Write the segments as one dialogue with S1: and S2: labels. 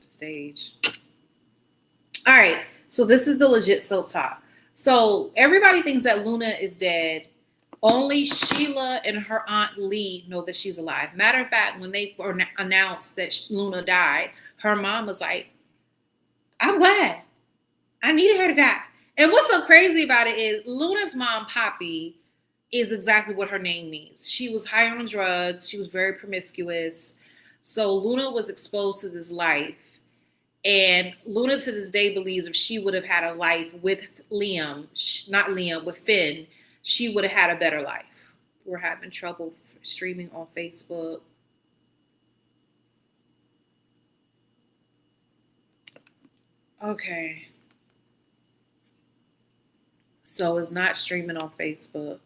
S1: the stage. All right. So this is the legit soap top. So everybody thinks that Luna is dead. Only Sheila and her aunt Lee know that she's alive. Matter of fact, when they announced that Luna died, her mom was like, I'm glad. I needed her to die. And what's so crazy about it is Luna's mom, Poppy, is exactly what her name means. She was high on drugs. She was very promiscuous. So Luna was exposed to this life. And Luna to this day believes if she would have had a life with Liam, not Liam, with Finn, she would have had a better life. We're having trouble streaming on Facebook. Okay. So it's not streaming on Facebook.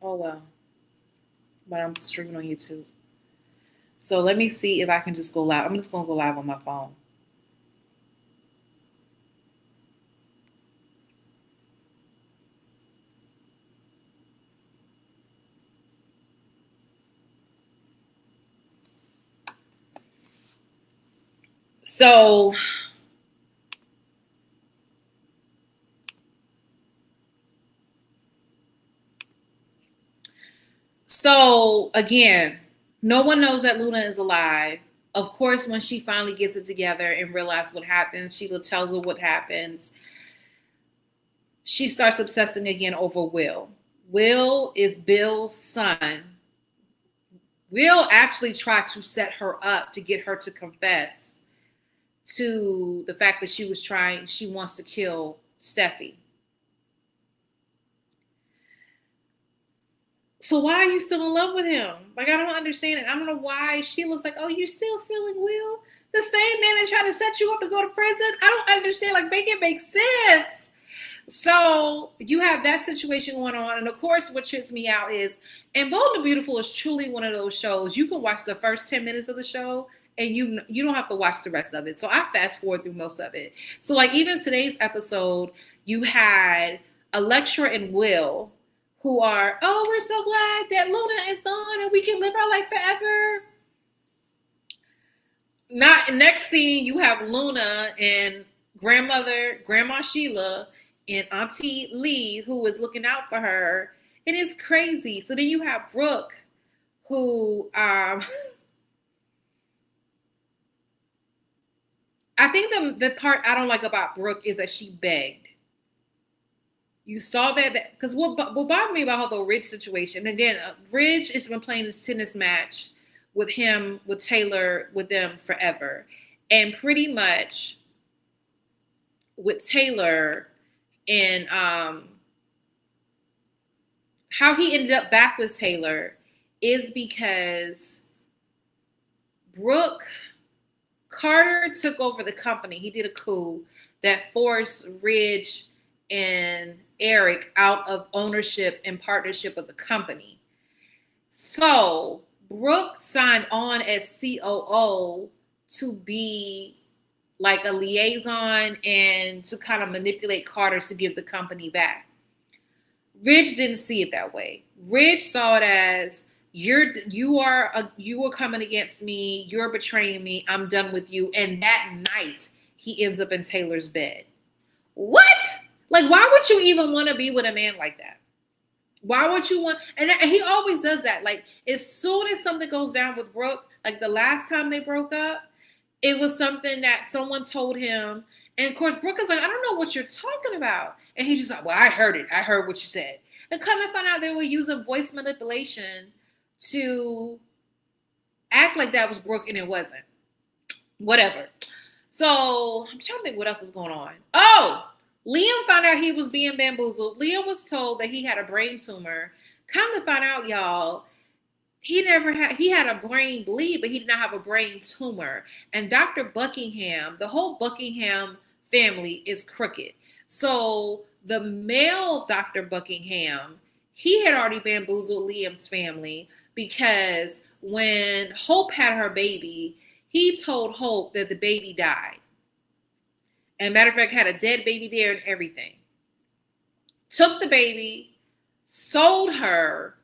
S1: Oh, well. But I'm streaming on YouTube. So let me see if I can just go live. I'm just going to go live on my phone. So again, no one knows that Luna is alive. Of course, when she finally gets it together and realizes what happens, Sheila tells her what happens. She starts obsessing again over Will. Will is Bill's son. Will actually tried to set her up to get her to confess to the fact that she wants to kill Steffi. So why are you still in love with him? Like, I don't understand it. I don't know why Sheila's like, oh, you're still feeling Will? The same man that tried to set you up to go to prison? I don't understand. Like, make it make sense. So you have that situation going on. And of course, what trips me out is, and Bold and Beautiful is truly one of those shows. You can watch the first 10 minutes of the show and you don't have to watch the rest of it. So I fast forward through most of it. So like even today's episode, you had Electra and Will who are, oh, we're so glad that Luna is gone and we can live our life forever. Not next scene, you have Luna and Grandma Sheila and Auntie Lee, who is looking out for her. And it's crazy. So then you have Brooke, who I think the part I don't like about Brooke is that she begged. You saw that because what bothered me about the Ridge situation, again, Ridge has been playing this tennis match with Taylor, with them forever. And pretty much with Taylor and how he ended up back with Taylor is because Carter took over the company. He did a coup that forced Ridge and Eric out of ownership and partnership of the company. So Brooke signed on as COO to be like a liaison and to kind of manipulate Carter to give the company back. Ridge didn't see it that way. Ridge saw it as you are coming against me. You're betraying me. I'm done with you. And that night, he ends up in Taylor's bed. What? Like, why would you even want to be with a man like that? Why would you want? And he always does that. Like, as soon as something goes down with Brooke, like the last time they broke up, it was something that someone told him. And of course, Brooke is like, I don't know what you're talking about. And he's just like, well, I heard it. I heard what you said. And come to find out they were using voice manipulation to act like that was Brooke and it wasn't. Whatever. So I'm trying to think what else is going on. Oh, Liam found out he was being bamboozled. Liam was told that he had a brain tumor. Come to find out, y'all, he had a brain bleed, but he did not have a brain tumor. And Dr. Buckingham, the whole Buckingham family is crooked. So the male Dr. Buckingham, he had already bamboozled Liam's family because when Hope had her baby, he told Hope that the baby died. And matter of fact, had a dead baby there and everything. Took the baby, sold her,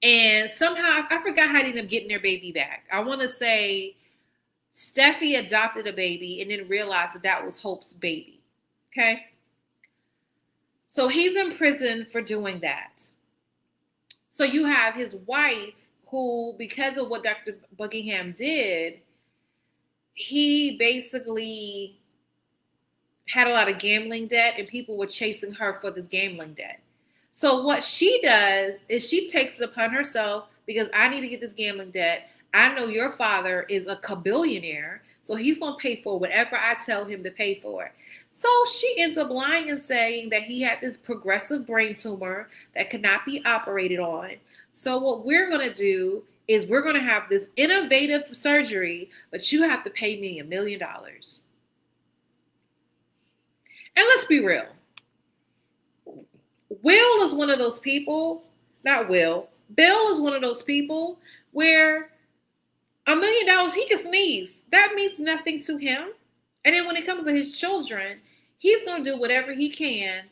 S1: And somehow, I forgot how they ended up getting their baby back. I want to say Steffi adopted a baby and then realized that that was Hope's baby. Okay. So he's in prison for doing that. So you have his wife who, because of what Dr. Buckingham did, he basically had a lot of gambling debt and people were chasing her for this gambling debt. So what she does is she takes it upon herself, because I need to get this gambling debt. I know your father is a kabillionaire, so he's going to pay for whatever I tell him to pay for. So she ends up lying and saying that he had this progressive brain tumor that could not be operated on. So what we're going to do is we're going to have this innovative surgery, but you have to pay me $1 million. And let's be real. Will is one of those people, not Will, Bill is one of those people where $1 million, he can sneeze. That means nothing to him. And then when it comes to his children, he's going to do whatever he can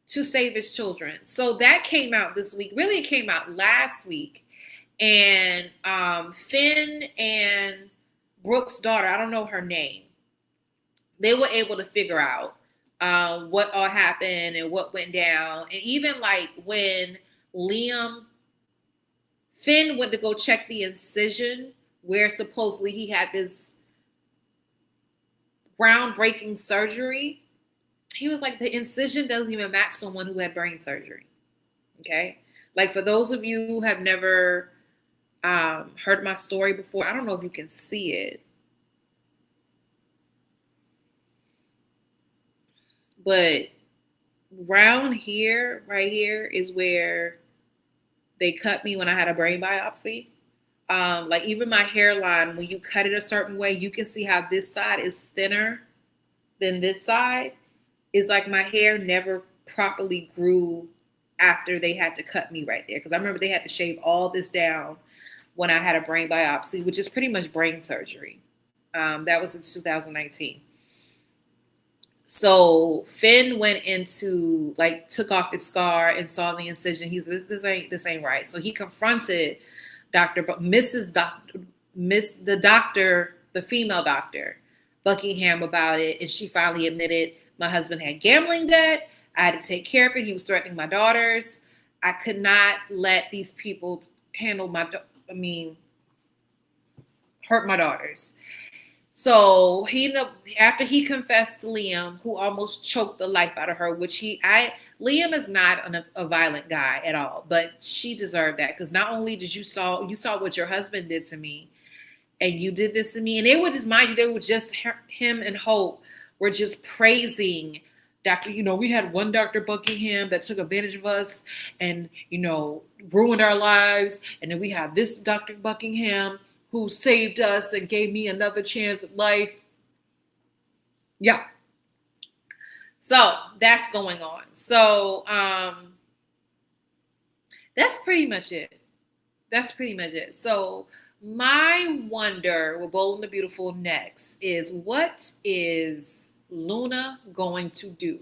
S1: to save his children. So that came out this week. Really, it came out last week. And Finn and Brooke's daughter, I don't know her name, they were able to figure out what all happened and what went down. And even like when Finn went to go check the incision where supposedly he had this groundbreaking surgery, he was like, the incision doesn't even match someone who had brain surgery. Okay. Like, for those of you who have never heard my story before, I don't know if you can see it, but round here, right here, is where they cut me when I had a brain biopsy. Like, even my hairline, when you cut it a certain way, you can see how this side is thinner than this side. It's like my hair never properly grew after they had to cut me right there. Because I remember they had to shave all this down when I had a brain biopsy, which is pretty much brain surgery. That was in 2019. So Finn went into, like, took off his scar and saw the incision. He's this ain't right. So he confronted the female doctor, Buckingham, about it, and she finally admitted, my husband had gambling debt. I had to take care of it. He was threatening my daughters. I could not let these people handle hurt my daughters. So after he confessed to Liam, who almost choked the life out of her, Liam is not a violent guy at all, but she deserved that, because not only did you saw what your husband did to me, and you did this to me, and they were just, mind you, they were just, him and Hope were just praising Dr. We had one Dr. Buckingham that took advantage of us and, ruined our lives. And then we have this Dr. Buckingham who saved us and gave me another chance at life. Yeah. So that's going on. So that's pretty much it. So my wonder with Bold and the Beautiful next is, what is Luna going to do?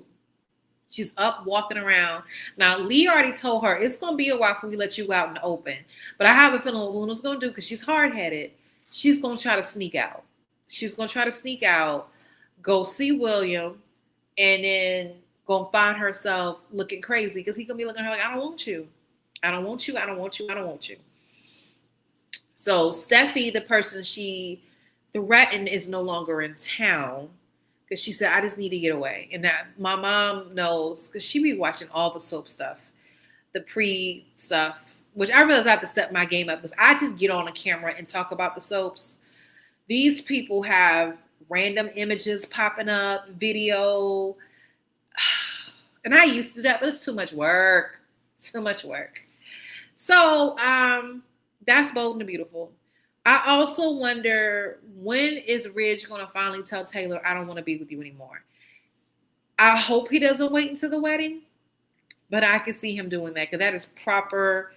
S1: She's up walking around. Now, Lee already told her it's going to be a while before we let you out in the open. But I have a feeling what Luna's going to do, because she's hard-headed, she's going to try to sneak out. Go see William, and then go and find herself looking crazy, because he's going to be looking at her like, I don't want you. So Steffi, the person she threatened, is no longer in town, because she said, I just need to get away. And that my mom knows, because she be watching all the soap stuff, the pre-stuff, which I realize I have to step my game up, because I just get on a camera and talk about the soaps. These people have random images popping up, video. And I used to do that, but it's too much work. So that's Bold and the Beautiful. I also wonder, when is Ridge going to finally tell Taylor, I don't want to be with you anymore? I hope he doesn't wait until the wedding, but I can see him doing that, because that is proper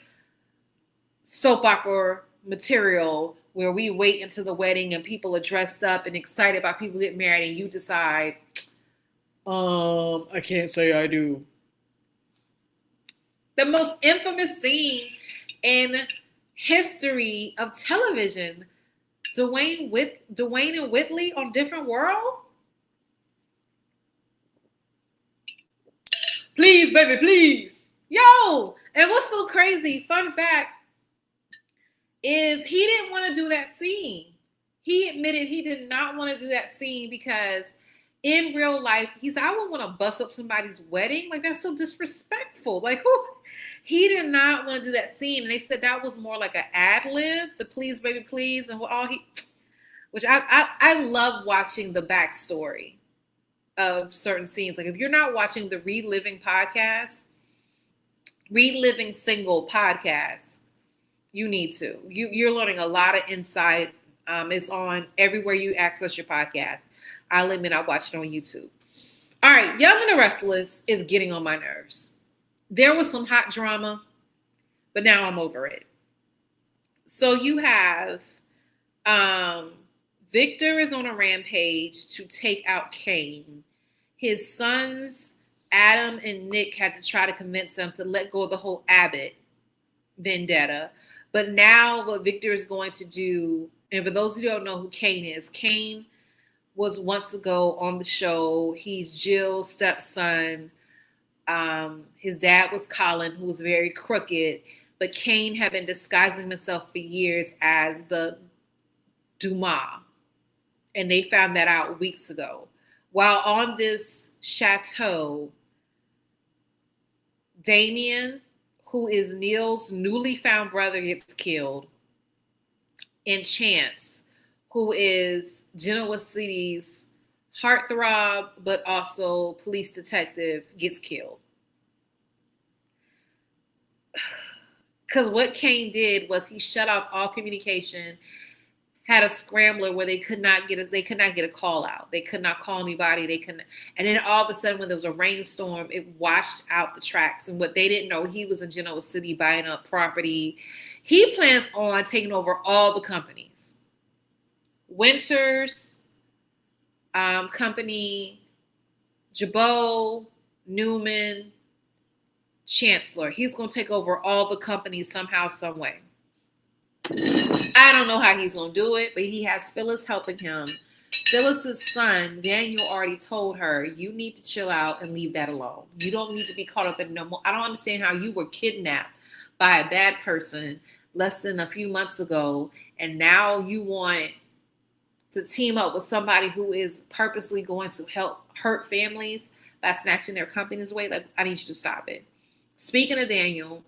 S1: soap opera material, where we wait until the wedding and people are dressed up and excited about people getting married, and you decide, I can't say I do. The most infamous scene in history of television. Dwayne and Whitley on Different World. Please, baby, please. Yo, and what's so crazy, fun fact, is he didn't want to do that scene. He admitted he did not want to do that scene because in real life, he said, I wouldn't want to bust up somebody's wedding. Like, that's so disrespectful. Like, who? He did not want to do that scene. And they said that was more like an ad lib, the please, baby, please. And all he, which I love watching the backstory of certain scenes. Like, if you're not watching the Reliving Single podcast, you need to. You're learning a lot of insight. It's on everywhere you access your podcast. I'll admit I watched it on YouTube. All right, Young and the Restless is getting on my nerves. There was some hot drama, but now I'm over it. So you have Victor is on a rampage to take out Kane. His sons, Adam and Nick, had to try to convince him to let go of the whole Abbott vendetta. But now what Victor is going to do, and for those who don't know who Kane is, Kane was once ago on the show. He's Jill's stepson. His dad was Colin, who was very crooked, but Kane had been disguising himself for years as the Dumas. And they found that out weeks ago. While on this chateau, Damien, who is Neil's newly found brother, gets killed. And Chance, who is Genoa City's heartthrob, but also police detective, gets killed. Because what Kane did was he shut off all communication, had a scrambler where they could not get a call out. They could not call anybody. And then all of a sudden, when there was a rainstorm, it washed out the tracks. And what they didn't know, he was in Genoa City buying up property. He plans on taking over all the companies. Winters Company, Jabot, Newman, Chancellor. He's going to take over all the companies somehow, some way. I don't know how he's going to do it, but he has Phyllis helping him. Phyllis's son, Daniel, already told her, you need to chill out and leave that alone. You don't need to be caught up in no more. I don't understand how you were kidnapped by a bad person less than a few months ago, and now you want to team up with somebody who is purposely going to help hurt families by snatching their companies away. Like, I need you to stop it. Speaking of Daniel,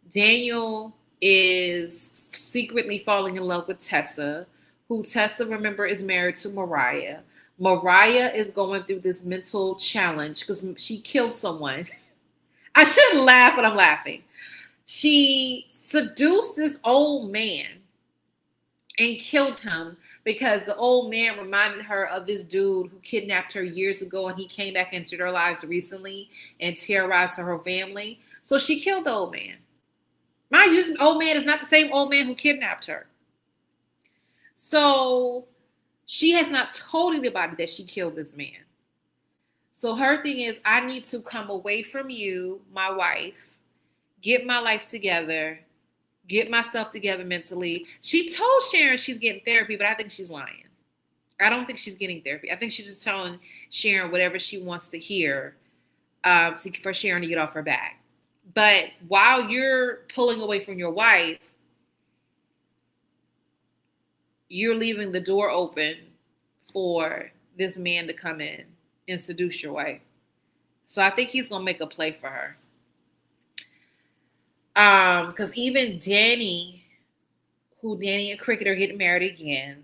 S1: Daniel is secretly falling in love with Tessa, who Tessa, remember, is married to Mariah. Mariah is going through this mental challenge because she killed someone. I shouldn't laugh, but I'm laughing. She seduced this old man and killed him because the old man reminded her of this dude who kidnapped her years ago, and he came back into their lives recently and terrorized her family. So she killed the old man. Mind you, the old man is not the same old man who kidnapped her. So she has not told anybody that she killed this man. So her thing is, I need to come away from you, my wife, get my life together, get myself together mentally. She told Sharon she's getting therapy, but I think she's lying. I don't think she's getting therapy. I think she's just telling Sharon whatever she wants to hear for Sharon to get off her back. But while you're pulling away from your wife, you're leaving the door open for this man to come in and seduce your wife. So I think he's going to make a play for her. Because even Danny and Cricket are getting married again.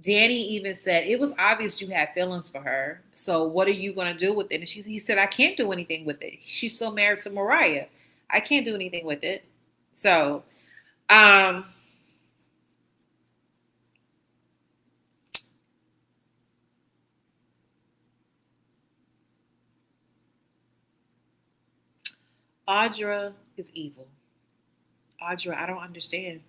S1: Danny even said, it was obvious you had feelings for her. So what are you going to do with it? And he said, I can't do anything with it. She's still married to Mariah. I can't do anything with it. So, Audra is evil. Audra, I don't understand.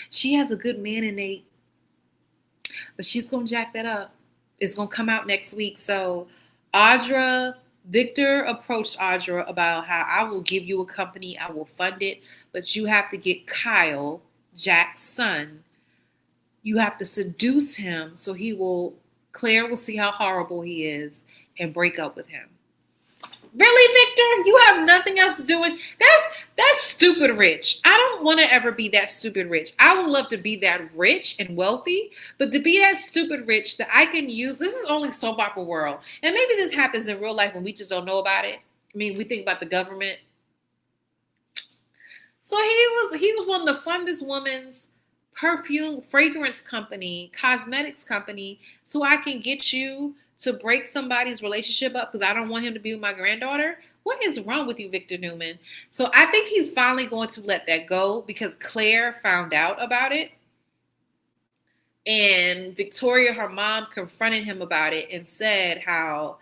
S1: She has a good man in Nate, but she's going to jack that up. It's going to come out next week. So Audra Victor approached Audra about how I will give you a company, I will fund it, but you have to get Kyle, Jack's son. You have to seduce him so Claire will see how horrible he is and break up with him. Really, Victor? You have nothing else to do with that's stupid rich. I don't want to ever be that stupid rich. I would love to be that rich and wealthy, but to be that stupid rich that I can use. This is only soap opera world, and maybe this happens in real life when we just don't know about it. I mean, we think about the government. So he was wanting to fund this woman's perfume fragrance company, cosmetics company, so I can get you to break somebody's relationship up because I don't want him to be with my granddaughter. What is wrong with you, Victor Newman? So I think he's finally going to let that go because Claire found out about it. And Victoria, her mom, confronted him about it and said how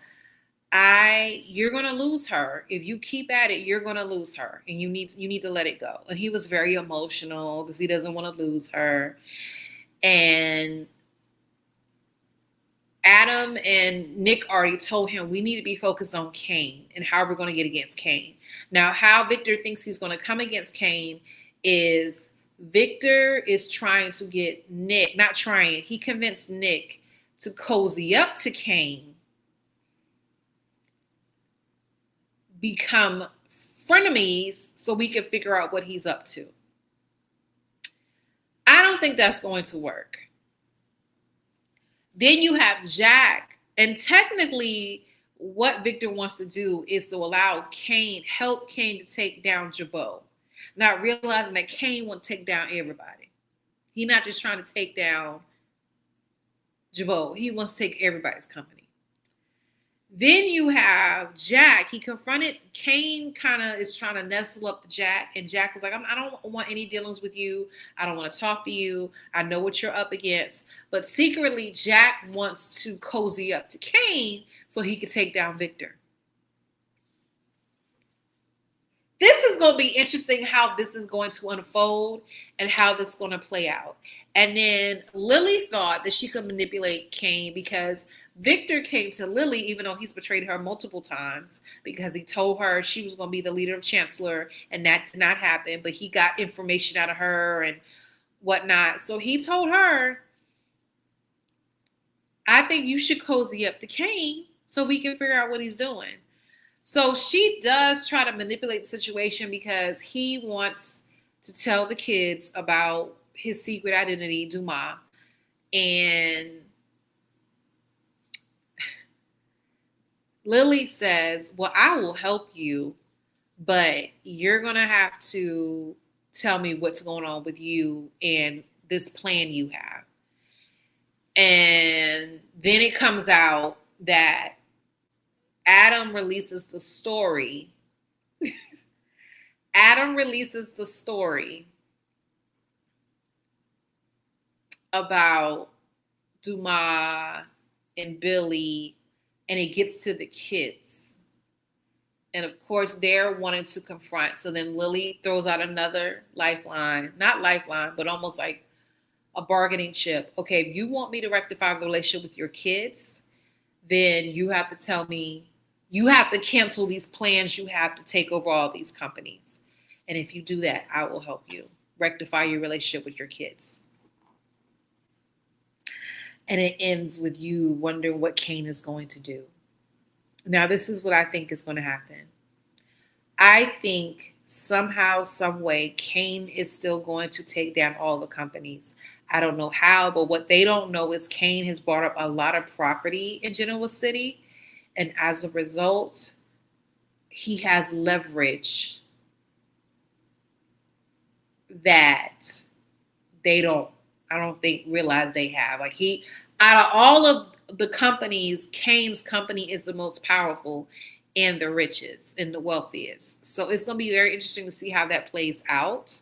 S1: you're gonna lose her. If you keep at it, you're gonna lose her. And you need to let it go. And he was very emotional because he doesn't want to lose her. And Adam and Nick already told him we need to be focused on Kane and how we're going to get against Kane. Now, how Victor thinks he's going to come against Kane is Victor is trying to get Nick, not trying, he convinced Nick to cozy up to Kane, become frenemies so we can figure out what he's up to. I don't think that's going to work. Then you have Jack, and technically what Victor wants to do is to help Kane to take down Jabot, not realizing that Kane won't take down everybody. He's not just trying to take down Jabot. He wants to take everybody's company. Then you have Jack. He confronted Kane, kind of is trying to nestle up to Jack. And Jack was like, I don't want any dealings with you. I don't want to talk to you. I know what you're up against. But secretly, Jack wants to cozy up to Kane so he could take down Victor. This is going to be interesting how this is going to unfold and how this is going to play out. And then Lily thought that she could manipulate Kane because Victor came to Lily, even though he's betrayed her multiple times, because he told her she was going to be the leader of Chancellor, and that did not happen. But he got information out of her and whatnot. So he told her, I think you should cozy up to Kane so we can figure out what he's doing. So she does try to manipulate the situation because he wants to tell the kids about his secret identity, Dumas. And Lily says, well, I will help you, but you're going to have to tell me what's going on with you and this plan you have. And then it comes out that Adam releases the story. Adam releases the story about Dumas and Billy, and it gets to the kids. And of course, they're wanting to confront. So then Lily throws out another lifeline, not lifeline, but almost like a bargaining chip. Okay, if you want me to rectify the relationship with your kids, then you have to tell me, you have to cancel these plans you have to take over all these companies. And if you do that, I will help you rectify your relationship with your kids. And it ends with you wondering what Kane is going to do. Now, this is what I think is going to happen. I think somehow, some way, Kane is still going to take down all the companies. I don't know how, but what they don't know is Kane has bought up a lot of property in Genoa City. And as a result, he has leverage that I don't think realize they have. Like out of all of the companies, Kane's company is the most powerful and the richest and the wealthiest. So it's going to be very interesting to see how that plays out.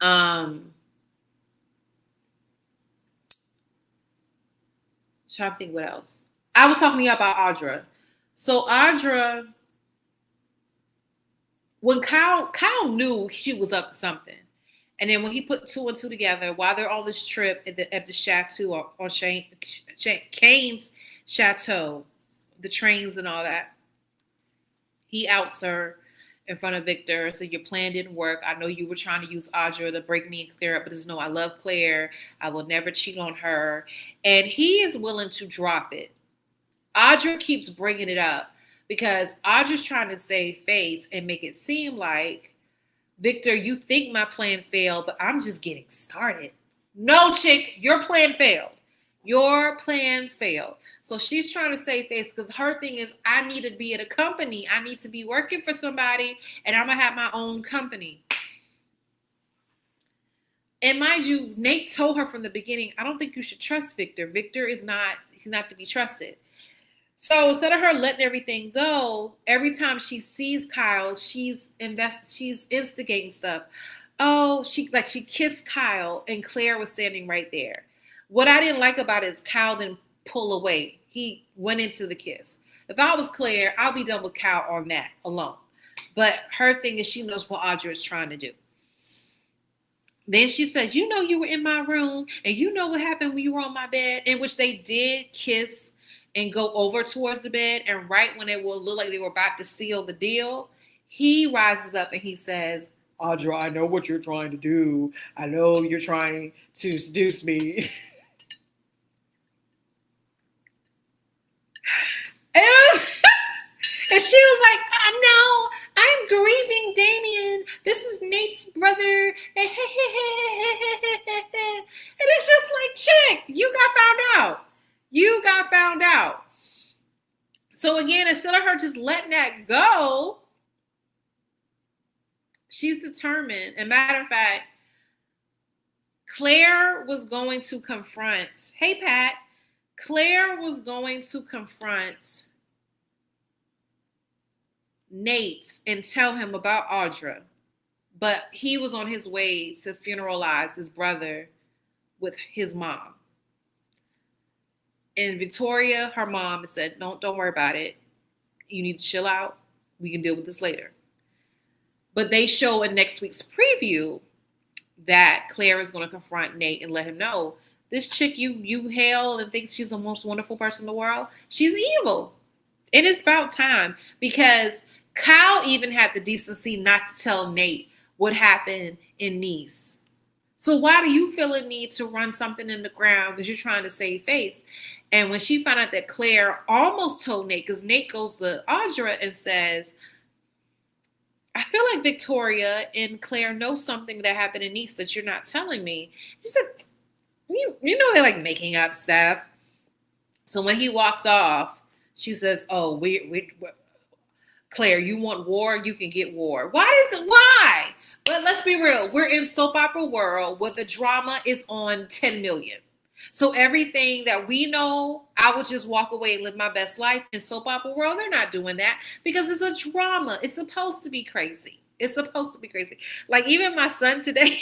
S1: Trying to think what else. I was talking to you about Audra. So Audra, when Kyle knew she was up to something. And then when he put two and two together, while they're on this trip at the chateau, on Kane's chateau, the trains and all that. He outs her in front of Victor. So your plan didn't work. I know you were trying to use Audra to break me and Claire up, but just know I love Claire. I will never cheat on her. And he is willing to drop it. Audra keeps bringing it up because Audra's trying to save face and make it seem like, Victor, you think my plan failed, but I'm just getting started. No, chick, your plan failed. Your plan failed. So she's trying to save face because her thing is, I need to be at a company. I need to be working for somebody, and I'm going to have my own company. And mind you, Nate told her from the beginning, I don't think you should trust Victor. Victor is not, he's not to be trusted. So instead of her letting everything go, every time she sees Kyle, she's instigating stuff. Oh, she kissed Kyle and Claire was standing right there. What I didn't like about it is Kyle didn't pull away. He went into the kiss. If I was Claire, I'll be done with Kyle on that alone. But her thing is she knows what Audra is trying to do. Then she said, you know, you were in my room and you know what happened when you were on my bed, in which they did kiss and go over towards the bed. And right when it will look like they were about to seal the deal, he rises up and he says, Audra, I know what you're trying to do. I know you're trying to seduce me. And she was like, I know, I'm grieving Damien. This is Nate's brother. And it's just like, chick, you got found out. You got found out. So again, instead of her just letting that go, she's determined. And matter of fact, Claire was going to confront, hey, Pat, Claire was going to confront Nate and tell him about Audra, but he was on his way to funeralize his brother with his mom. And Victoria, her mom, said, don't worry about it. You need to chill out. We can deal with this later. But they show in next week's preview that Claire is going to confront Nate and let him know, this chick you hail and think she's the most wonderful person in the world, she's evil. And it's about time, because Kyle even had the decency not to tell Nate what happened in Nice. So why do you feel a need to run something in the ground because you're trying to save face? And when she found out that Claire almost told Nate, because Nate goes to Audra and says, I feel like Victoria and Claire know something that happened in Nice that you're not telling me. She said, you know they're like making up stuff. So when he walks off, she says, oh, we Claire, you want war? You can get war. Why? But let's be real. We're in soap opera world where the drama is on 10 million. So everything that we know, I would just walk away and live my best life. In soap opera world, they're not doing that because it's a drama. It's supposed to be crazy. It's supposed to be crazy. Like even my son today.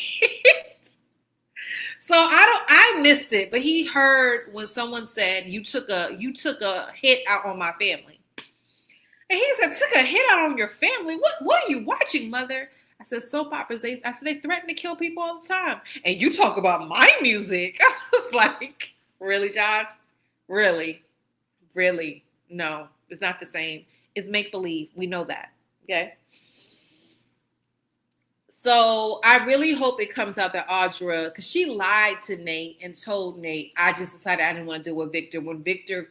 S1: So I missed it, but he heard when someone said you took a hit out on my family. And he said, took a hit out on your family? What are you watching, mother? I said, soap operas. They threaten to kill people all the time. And you talk about my music. I was like, really, Josh? Really? Really? No, it's not the same. It's make-believe. We know that. Okay? So I really hope it comes out that Audra, because she lied to Nate and told Nate, I just decided I didn't want to deal with Victor. When Victor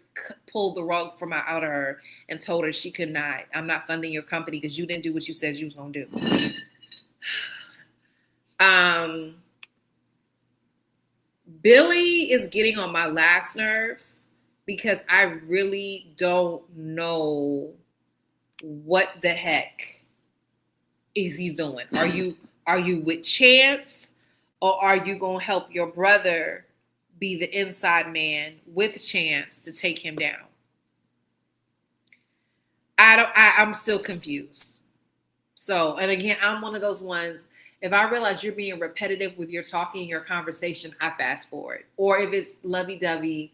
S1: pulled the rug from out of her and told her she could not, I'm not funding your company because you didn't do what you said you was going to do. Billy is getting on my last nerves because I really don't know what the heck is he's doing. Are you with Chance, or are you gonna help your brother be the inside man with Chance to take him down? I'm still confused. So, and again, I'm one of those ones, if I realize you're being repetitive with your talking, your conversation, I fast forward. Or if it's lovey-dovey,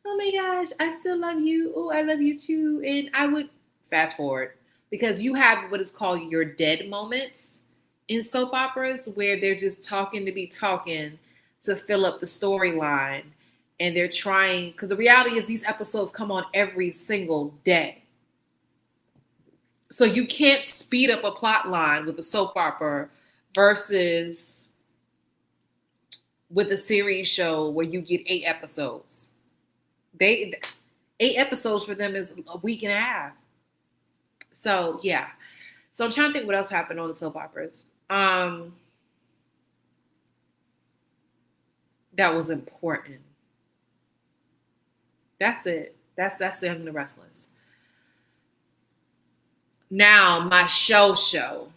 S1: oh my gosh, I still love you. Oh, I love you too. And I would fast forward. Because you have what is called your dead moments in soap operas where they're just talking to be talking to fill up the storyline. And they're trying, because the reality is these episodes come on every single day. So you can't speed up a plot line with a soap opera versus with a series show where you get 8 episodes. 8 episodes for them is a week and a half. So yeah. So I'm trying to think what else happened on the soap operas. That was important. That's it. That's the Young and the Restless. Now my show.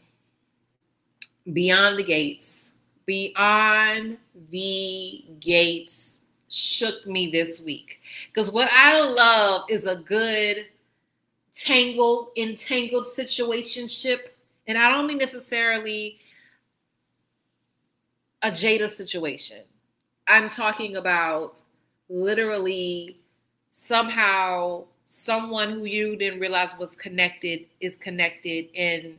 S1: Beyond the Gates. Beyond the Gates shook me this week. Because what I love is a good entangled situationship. And I don't mean necessarily a Jada situation. I'm talking about literally somehow someone who you didn't realize was connected is connected. And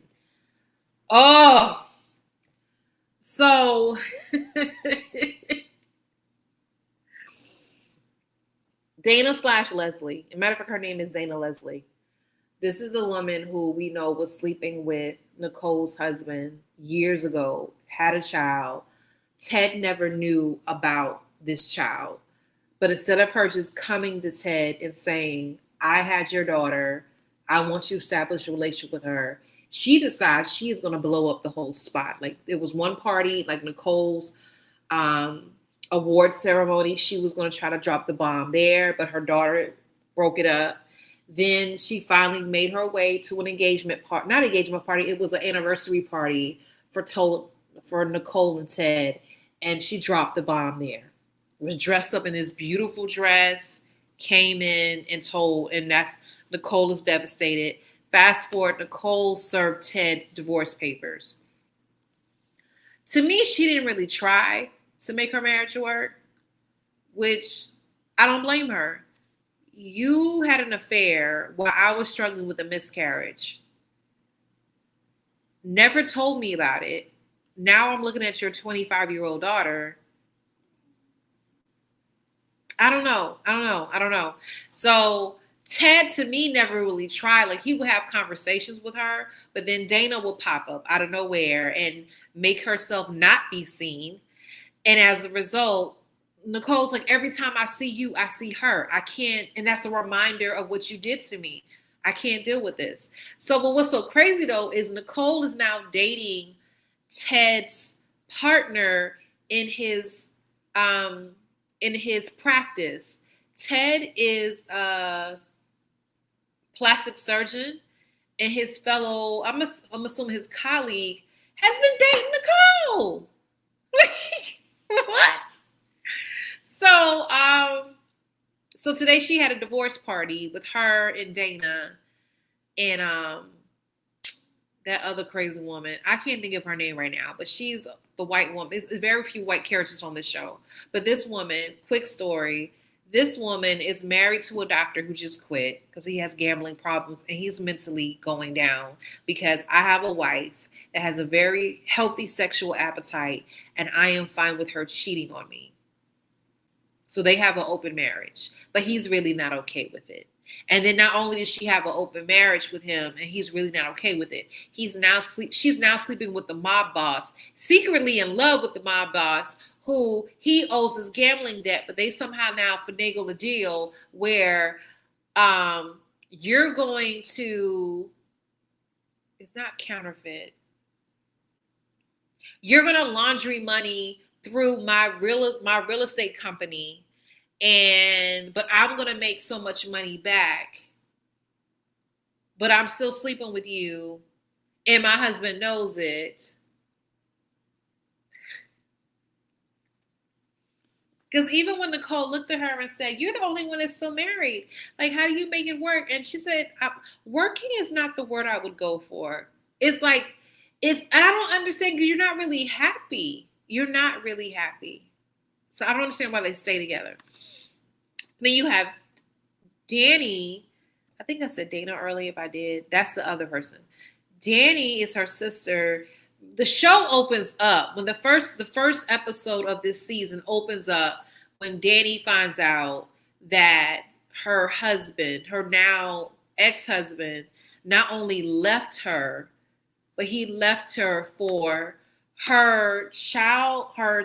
S1: so Dana/Leslie. As a matter of fact, her name is Dana Leslie. This is the woman who we know was sleeping with Nicole's husband years ago, had a child. Ted never knew about this child. But instead of her just coming to Ted and saying, I had your daughter, I want to establish a relationship with her, she decides she is going to blow up the whole spot. Like, it was one party, like Nicole's award ceremony. She was going to try to drop the bomb there, but her daughter broke it up. Then she finally made her way to an engagement party. Not engagement party. It was an anniversary party for Nicole and Ted. And she dropped the bomb there. Was dressed up in this beautiful dress, came in and told, and that's Nicole is devastated. Fast forward, Nicole served Ted divorce papers. To me, she didn't really try to make her marriage work, which I don't blame her. You had an affair while I was struggling with a miscarriage. Never told me about it. Now I'm looking at your 25-year-old daughter. I don't know. So Ted, to me, never really tried. Like, he would have conversations with her, but then Dana will pop up out of nowhere and make herself not be seen. And as a result, Nicole's like, every time I see you, I see her. I can't, and that's a reminder of what you did to me. I can't deal with this. So, but what's so crazy though is Nicole is now dating Ted's partner in his practice. Ted is a plastic surgeon, and his fellow, I'm assuming his colleague, has been dating Nicole. What? So today she had a divorce party with her and Dana and that other crazy woman. I can't think of her name right now, but she's the white woman. It's very few white characters on this show. But this woman, quick story, this woman is married to a doctor who just quit because he has gambling problems and he's mentally going down because I have a wife that has a very healthy sexual appetite and I am fine with her cheating on me. So they have an open marriage, but he's really not okay with it. And then not only does she have an open marriage with him and he's really not okay with it, she's now sleeping with the mob boss, secretly in love with the mob boss, who he owes his gambling debt, but they somehow now finagle a deal where you're going to, it's not counterfeit. You're going to laundry money through my real estate company, but I'm going to make so much money back, but I'm still sleeping with you and my husband knows it. Because even when Nicole looked at her and said, you're the only one that's still married, like, how do you make it work? And she said, working is not the word I would go for. It's like, I don't understand, because you're not really happy. You're not really happy. So I don't understand why they stay together. Then you have Danny. I think I said Dana earlier. If I did, that's the other person. Danny is her sister. The show opens up when the first episode of this season opens up when Danny finds out that her husband, her now ex-husband, not only left her, but he left her for her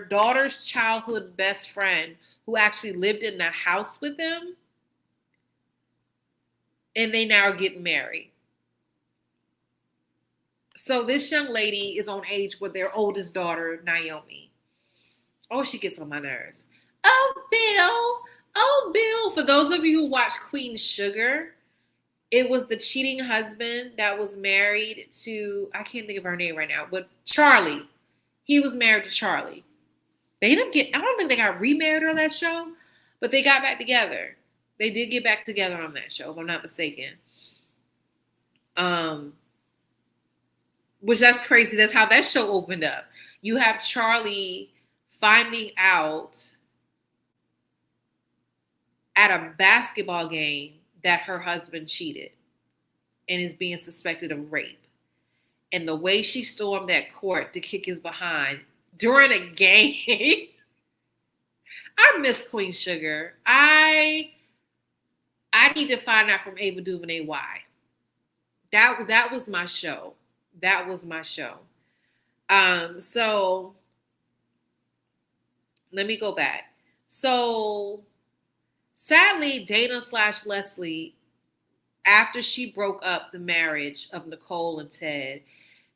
S1: daughter's childhood best friend who actually lived in the house with them, and they now get married. So this young lady is on age with their oldest daughter, Naomi. Oh, she gets on my nerves. Oh, Bill. Oh, Bill. For those of you who watch Queen Sugar, it was the cheating husband that was married to, I can't think of her name right now, but Charlie. He was married to Charlie. They ended up getting, I don't think they got remarried on that show, but they got back together. They did get back together on that show, if I'm not mistaken. Which that's crazy. That's how that show opened up. You have Charlie finding out at a basketball game that her husband cheated and is being suspected of rape. And the way she stormed that court to kick his behind during a game. I miss Queen Sugar. I need to find out from Ava DuVernay why. That was my show. That was my show. So let me go back. So sadly, Dana/Leslie, after she broke up the marriage of Nicole and Ted,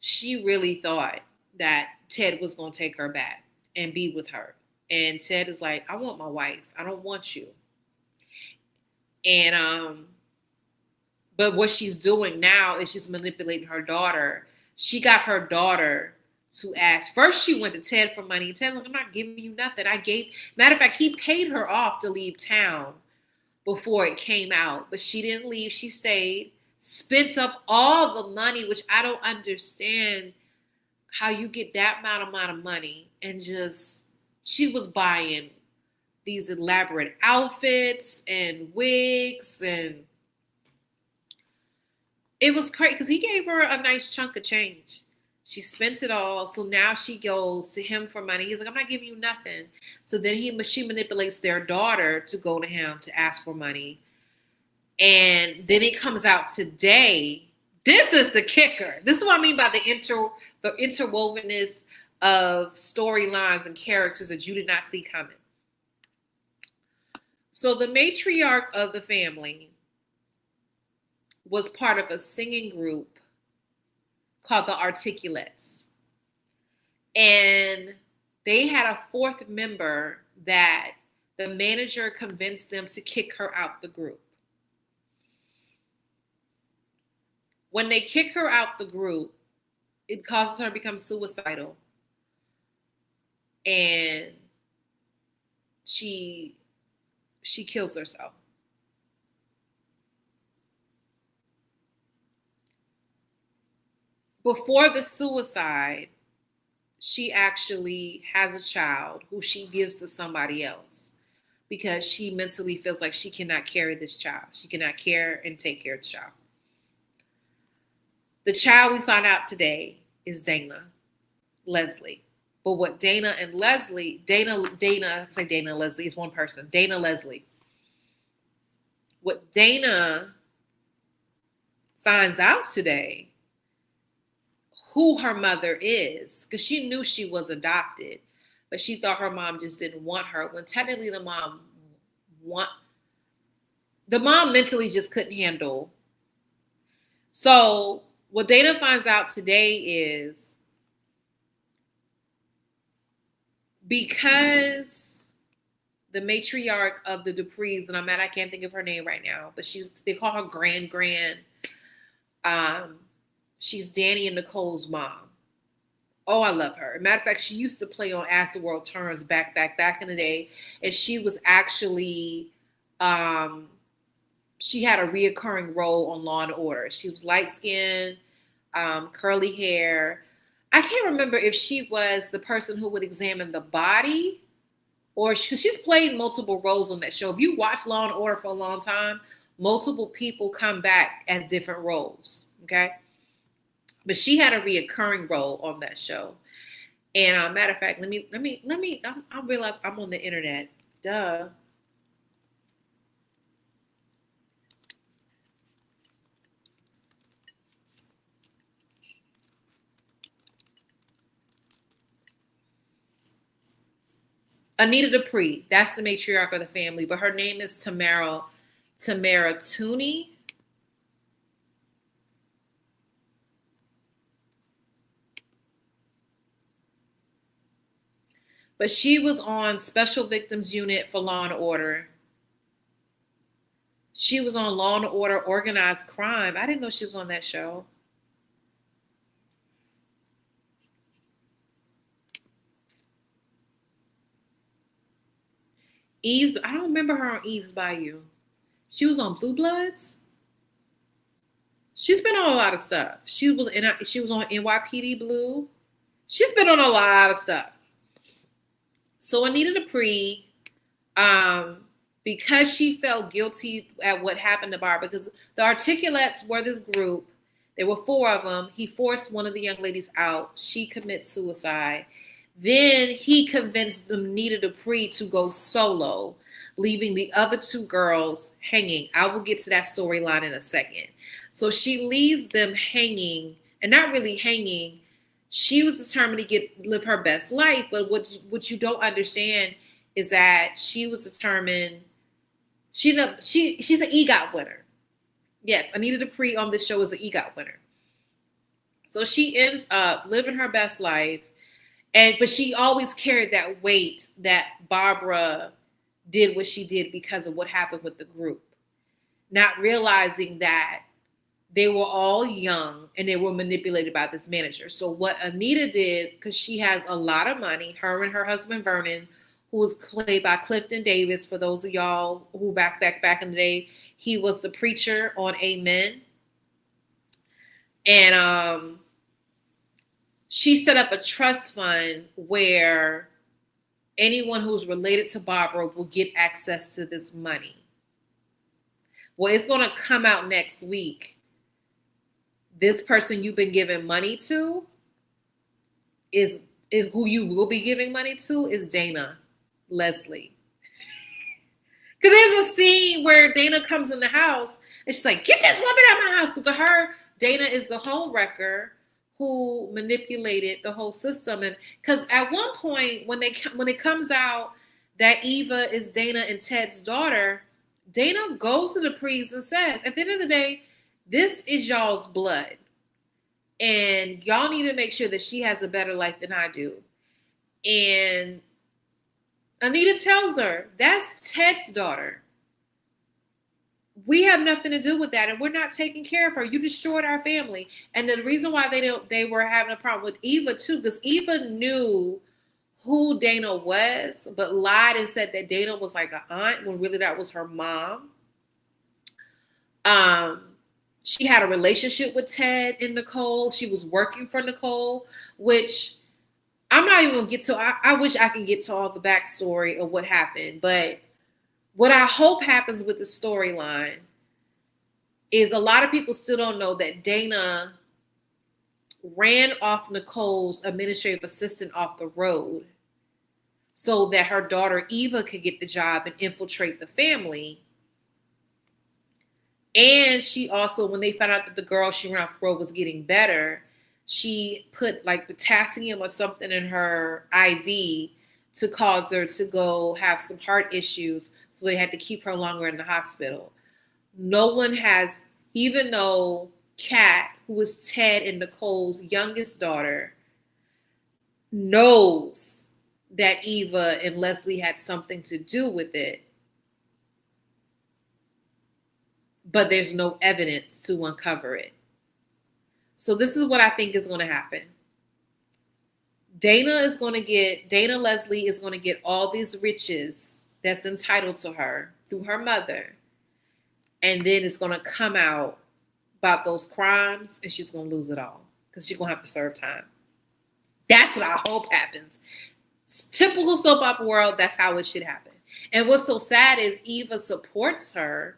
S1: she really thought that Ted was going to take her back and be with her. And Ted is like, I want my wife. I don't want you. And, but what she's doing now is she's manipulating her daughter. She got her daughter to ask. First, she went to Ted for money. Ted, like, I'm not giving you nothing. Matter of fact, he paid her off to leave town before it came out. But she didn't leave. She stayed, spent up all the money, which I don't understand how you get that amount of money. And just, she was buying these elaborate outfits and wigs, and it was crazy because he gave her a nice chunk of change. She spent it all, so now she goes to him for money. He's like, I'm not giving you nothing. So then she manipulates their daughter to go to him to ask for money. And then it comes out today. This is the kicker. This is what I mean by the interwovenness of storylines and characters that you did not see coming. So the matriarch of the family was part of a singing group called the Articulates. And they had a fourth member that the manager convinced them to kick her out the group. When they kick her out the group, it causes her to become suicidal. And she kills herself. Before the suicide, she actually has a child who she gives to somebody else because she mentally feels like she cannot carry this child. She cannot care and take care of the child. The child we find out today is Dana Leslie. But what Dana Leslie is one person. Dana Leslie. What Dana finds out today, who her mother is, because she knew she was adopted, but she thought her mom just didn't want her, when technically the mom mentally just couldn't handle. So what Dana finds out today is, because the matriarch of the Duprees, and I can't think of her name right now, but they call her Grand. She's Danny and Nicole's mom. Oh, I love her. Matter of fact, she used to play on As the World Turns back in the day. And she was actually, she had a reoccurring role on Law and Order. She was light-skinned, curly hair. I can't remember if she was the person who would examine the body, or she's played multiple roles on that show. If you watch Law and Order for a long time, multiple people come back as different roles. Okay. But she had a reoccurring role on that show. And matter of fact, I realize I'm on the internet. Duh. Anita Dupree, that's the matriarch of the family, but her name is Tamara Tooney. But she was on Special Victims Unit for Law and Order. She was on Law and Order Organized Crime. I didn't know she was on that show. Eve's, I don't remember her on Eve's Bayou. She was on Blue Bloods. She's been on a lot of stuff. She was on NYPD Blue. She's been on a lot of stuff. So Anita Dupree, because she felt guilty at what happened to Barbara, because the Articulates were this group. There were 4 of them. He forced one of the young ladies out. She commits suicide. Then he convinced Anita Dupree to go solo, leaving the other 2 girls hanging. I will get to that storyline in a second. So she leaves them hanging, and not really hanging. She was determined to live her best life, but what you don't understand is that she was determined. She's an EGOT winner. Yes, Anita Dupree on this show is an EGOT winner. So she ends up living her best life, but she always carried that weight that Barbara did what she did because of what happened with the group, not realizing that they were all young and they were manipulated by this manager. So what Anita did, because she has a lot of money, her and her husband Vernon, who was played by Clifton Davis, for those of y'all who back in the day, he was the preacher on Amen. And she set up a trust fund where anyone who's related to Barbara will get access to this money. Well, it's going to come out next week. This person you've been giving money to is who you will be giving money to is Dana Leslie. Because there's a scene where Dana comes in the house and she's like, get this woman out of my house. Because to her, Dana is the home wrecker who manipulated the whole system. And because at one point when it comes out that Eva is Dana and Ted's daughter, Dana goes to the priest and says, at the end of the day, this is y'all's blood. And y'all need to make sure that she has a better life than I do. And Anita tells her, that's Ted's daughter. We have nothing to do with that. And we're not taking care of her. You destroyed our family. And the reason why they were having a problem with Eva too, because Eva knew who Dana was, but lied and said that Dana was like an aunt when really that was her mom. She had a relationship with Ted and Nicole. She was working for Nicole, which I'm not even going to get to. I wish I can get to all the backstory of what happened. But what I hope happens with the storyline is a lot of people still don't know that Dana ran off Nicole's administrative assistant off the road so that her daughter Eva could get the job and infiltrate the family. And she also, when they found out that the girl she ran off the road was getting better, she put like potassium or something in her IV to cause her to go have some heart issues. So they had to keep her longer in the hospital. No one has, even though Kat, who was Ted and Nicole's youngest daughter, knows that Eva and Leslie had something to do with it, but there's no evidence to uncover it. So this is what I think is going to happen. Dana Leslie is going to get all these riches that's entitled to her through her mother. And then it's going to come out about those crimes and she's going to lose it all because she's going to have to serve time. That's what I hope happens. Typical soap opera world, that's how it should happen. And what's so sad is Eva supports her.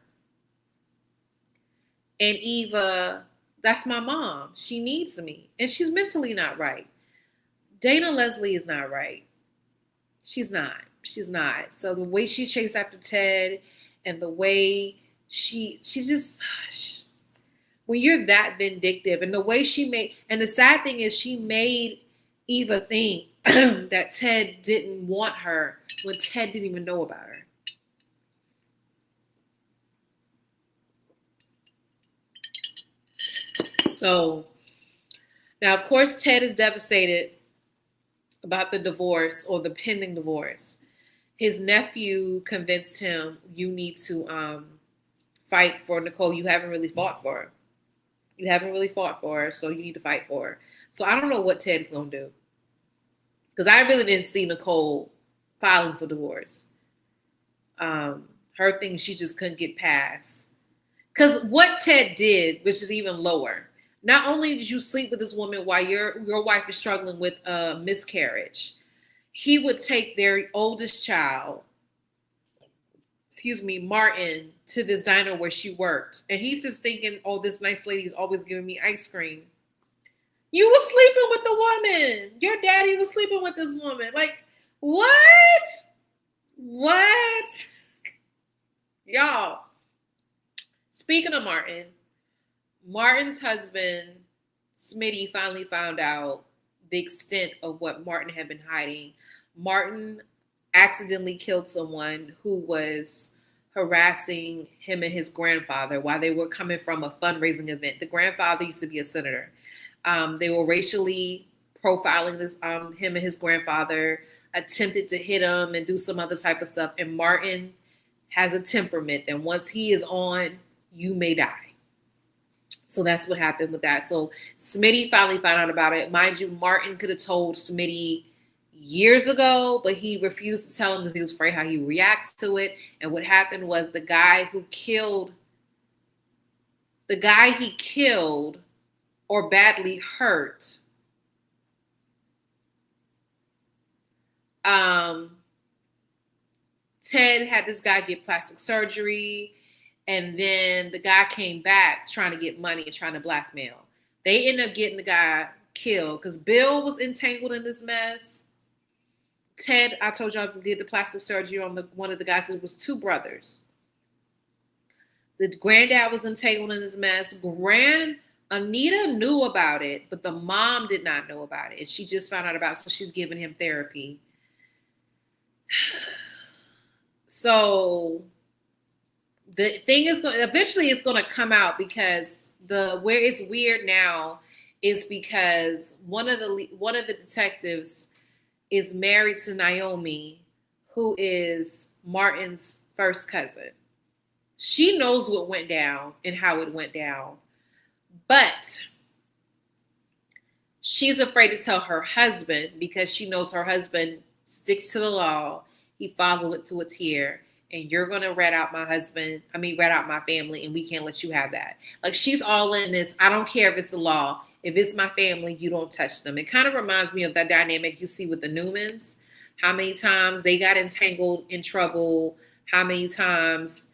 S1: And Eva, that's my mom. She needs me. And she's mentally not right. Dana Leslie is not right. She's not. She's not. So the way she chased after Ted and the way she just when you're that vindictive and the way she made and the sad thing is she made Eva think that Ted didn't want her when Ted didn't even know about her. So now, of course, Ted is devastated about the divorce or the pending divorce. His nephew convinced him, you need to fight for Nicole. You haven't really fought for her. You haven't really fought for her, so you need to fight for her. So I don't know what Ted is going to do. Because I really didn't see Nicole filing for divorce. Her thing, she just couldn't get past. Because what Ted did, which is even lower, not only did you sleep with this woman while your wife is struggling with a miscarriage, he would take their oldest child, Martin, to this diner where she worked. And he's just thinking, oh, this nice lady is always giving me ice cream. You were sleeping with the woman. Your daddy was sleeping with this woman. Like, what? What? Y'all, speaking of Martin, Martin's husband, Smitty, finally found out the extent of what Martin had been hiding. Martin accidentally killed someone who was harassing him and his grandfather while they were coming from a fundraising event. The grandfather used to be a senator. They were racially profiling him and his grandfather, attempted to hit him and do some other type of stuff. And Martin has a temperament that once he is on, you may die. So that's what happened with that. So Smitty finally found out about it. Mind you, Martin could have told Smitty years ago, but he refused to tell him because he was afraid how he reacts to it. And what happened was the guy he killed or badly hurt, Ted had this guy get plastic surgery, and then the guy came back trying to get money and trying to blackmail. They ended up getting the guy killed because Bill was entangled in this mess. Ted, I told y'all, did the plastic surgery on one of the guys. It was two brothers. The granddad was entangled in this mess. Anita knew about it, but the mom did not know about it. And she just found out about it, so she's giving him therapy. So the thing is, eventually it's going to come out because where it's weird now is because one of the detectives is married to Naomi, who is Martin's first cousin. She knows what went down and how it went down, but she's afraid to tell her husband because she knows her husband sticks to the law. He followed it to a tier, and you're going to rat out my family, and we can't let you have that. Like, she's all in this. I don't care if it's the law. If it's my family, you don't touch them. It kind of reminds me of that dynamic you see with the Newmans. How many times they got entangled in trouble, how many times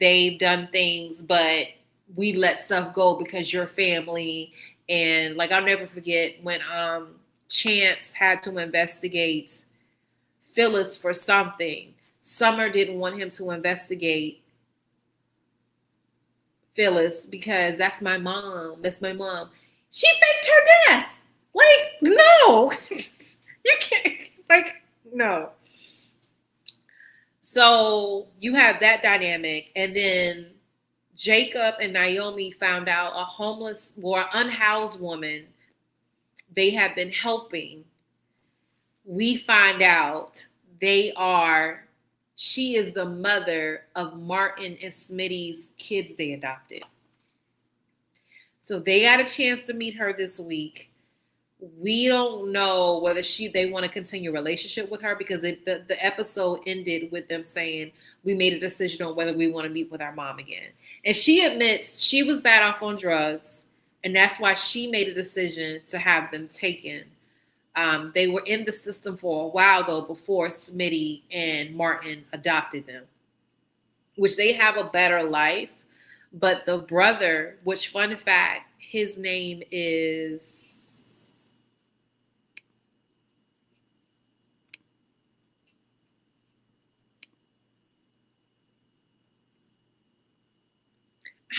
S1: they've done things, but we let stuff go because you're family. And like, I'll never forget when Chance had to investigate Phyllis for something. Summer didn't want him to investigate Phyllis because that's my mom. That's my mom. She faked her death. Like, no. You can't. Like, no. So you have that dynamic. And then Jacob and Naomi found out a homeless or unhoused woman they have been helping. We find out she is the mother of Martin and Smitty's kids they adopted. So they got a chance to meet her this week. We don't know whether they want to continue a relationship with her because the episode ended with them saying, we made a decision on whether we want to meet with our mom again. And she admits she was bad off on drugs, and that's why she made a decision to have them taken. They were in the system for a while, though, before Smitty and Martin adopted them, which they have a better life. But the brother, which, fun fact, his name is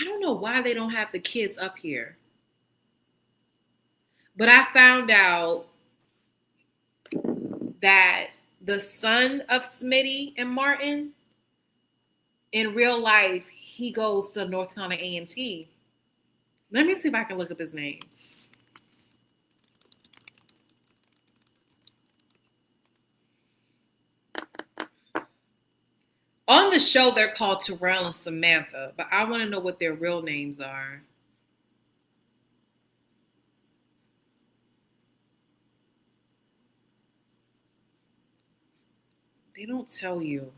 S1: I don't know why they don't have the kids up here. But I found out that the son of Smitty and Martin, in real life, he goes to North Carolina A&T. Let me see if I can look up his name. On the show, they're called Terrell and Samantha, but I want to know what their real names are. They don't tell you.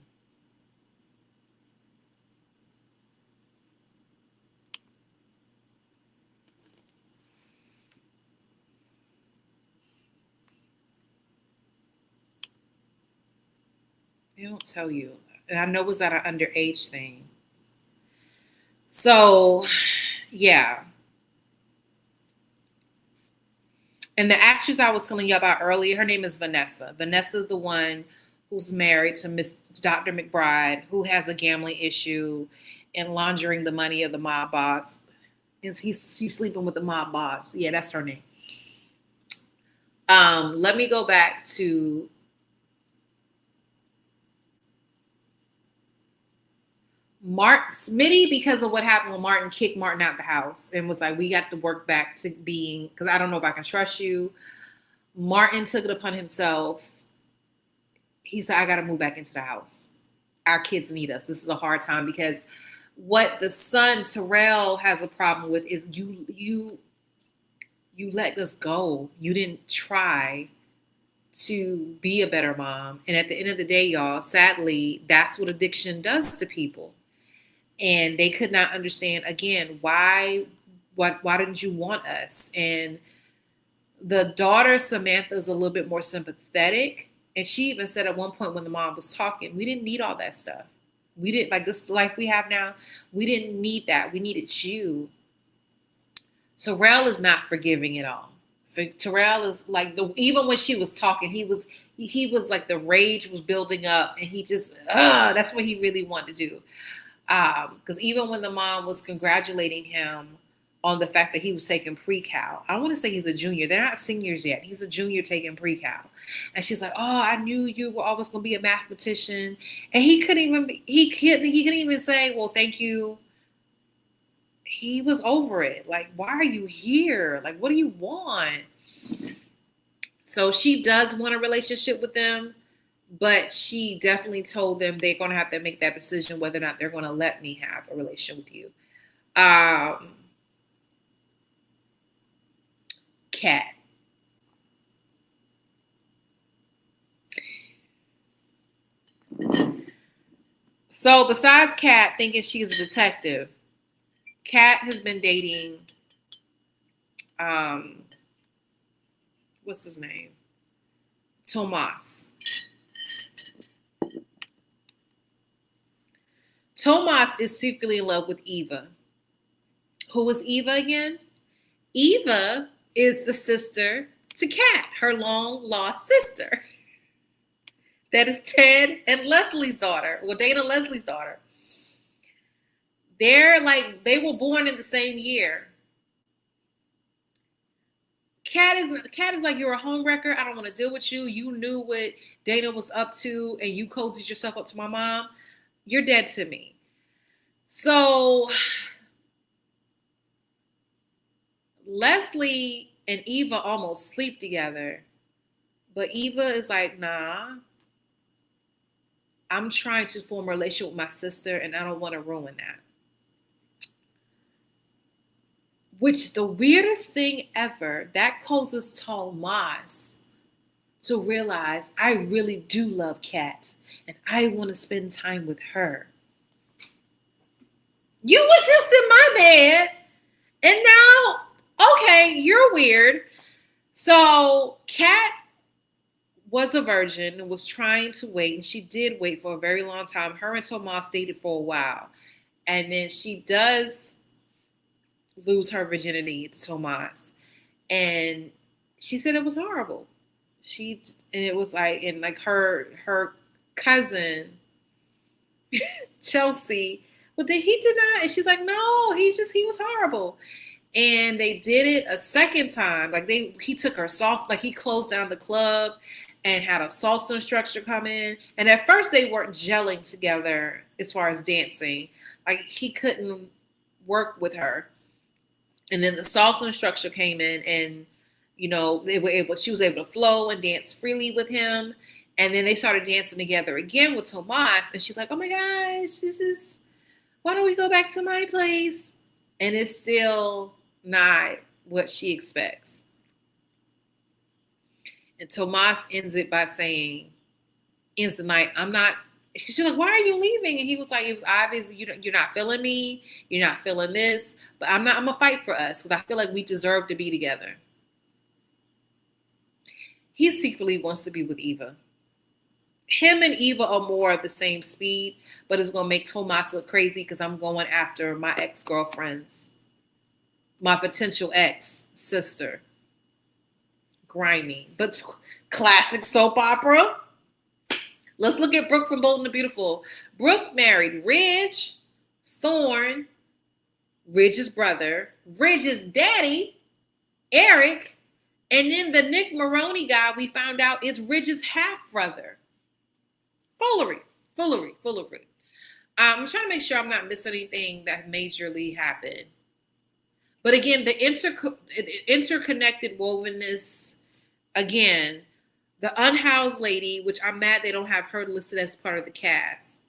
S1: They don't tell you. And I know it was that an underage thing. So, yeah. And the actress I was telling you about earlier, her name is Vanessa. Vanessa's the one who's married to Miss Dr. McBride, who has a gambling issue and laundering the money of the mob boss. She's sleeping with the mob boss. Yeah, that's her name. Let me go back to Smitty, because of what happened when Martin kicked Martin out the house and was like, we got to work back to being, because I don't know if I can trust you. Martin took it upon himself. He said, I got to move back into the house. Our kids need us. This is a hard time, because what the son Terrell has a problem with is you let us go. You didn't try to be a better mom. And at the end of the day, y'all, sadly, that's what addiction does to people. And they could not understand, again, why didn't you want us? And the daughter, Samantha, is a little bit more sympathetic. And she even said at one point when the mom was talking, we didn't need all that stuff. We didn't, like this life we have now, we didn't need that. We needed you. Terrell is not forgiving at all. Terrell is like, even when she was talking, he was like, the rage was building up, and he just, that's what he really wanted to do. Because even when the mom was congratulating him on the fact that he was taking pre-cal, I want to say he's a junior. They're not seniors yet. He's a junior taking pre-cal. And she's like, oh, I knew you were always going to be a mathematician. And he couldn't even say, well, thank you. He was over it. Like, why are you here? Like, what do you want? So she does want a relationship with them, but she definitely told them they're going to have to make that decision whether or not they're going to let me have a relationship with you. Kat. So besides Kat thinking she's a detective, Kat has been dating, what's his name? Tomas. Tomas is secretly in love with Eva. Who is Eva again? Eva is the sister to Kat, her long lost sister. That is Ted and Leslie's daughter. Well, Dana Leslie's daughter. They were born in the same year. Kat is like, you're a homewrecker. I don't want to deal with you. You knew what Dana was up to, and you cozied yourself up to my mom. You're dead to me. So Leslie and Eva almost sleep together, but Eva is like, nah, I'm trying to form a relationship with my sister, and I don't want to ruin that. Which, the weirdest thing ever, that causes Tomas to realize, I really do love Kat, and I want to spend time with her. You was just in my bed, and now, okay, you're weird. So Kat was a virgin and was trying to wait, and she did wait for a very long time. Her and Tomas dated for a while, and then she does lose her virginity to Tomas, and she said it was horrible. It was like, and like her cousin Chelsea Well, he did not. And she's like, no, he was horrible. And they did it a second time. Like he took her salsa, like he closed down the club and had a salsa instructor come in. And at first they weren't gelling together as far as dancing. Like he couldn't work with her. And then the salsa instructor came in and, she was able to flow and dance freely with him. And then they started dancing together again with Tomas. And she's like, oh my gosh, why don't we go back to my place? And it's still not what she expects. And Tomas ends the night, I'm not, she's like, why are you leaving? And he was like, it was obvious you're not feeling me. You're not feeling this, but I'm going to fight for us because I feel like we deserve to be together. He secretly wants to be with Eva. Him and Eva are more of the same speed, but it's going to make Tomas look crazy because I'm going after my ex-girlfriends, my potential ex-sister. Grimy, but classic soap opera. Let's look at Brooke from Bold and the Beautiful. Brooke married Ridge Thorne, Ridge's brother, Ridge's daddy, Eric, and then the Nick Maroney guy we found out is Ridge's half-brother. Foolery. I'm trying to make sure I'm not missing anything that majorly happened. But again, the interconnected wovenness, again, the unhoused lady, which I'm mad they don't have her listed as part of the cast.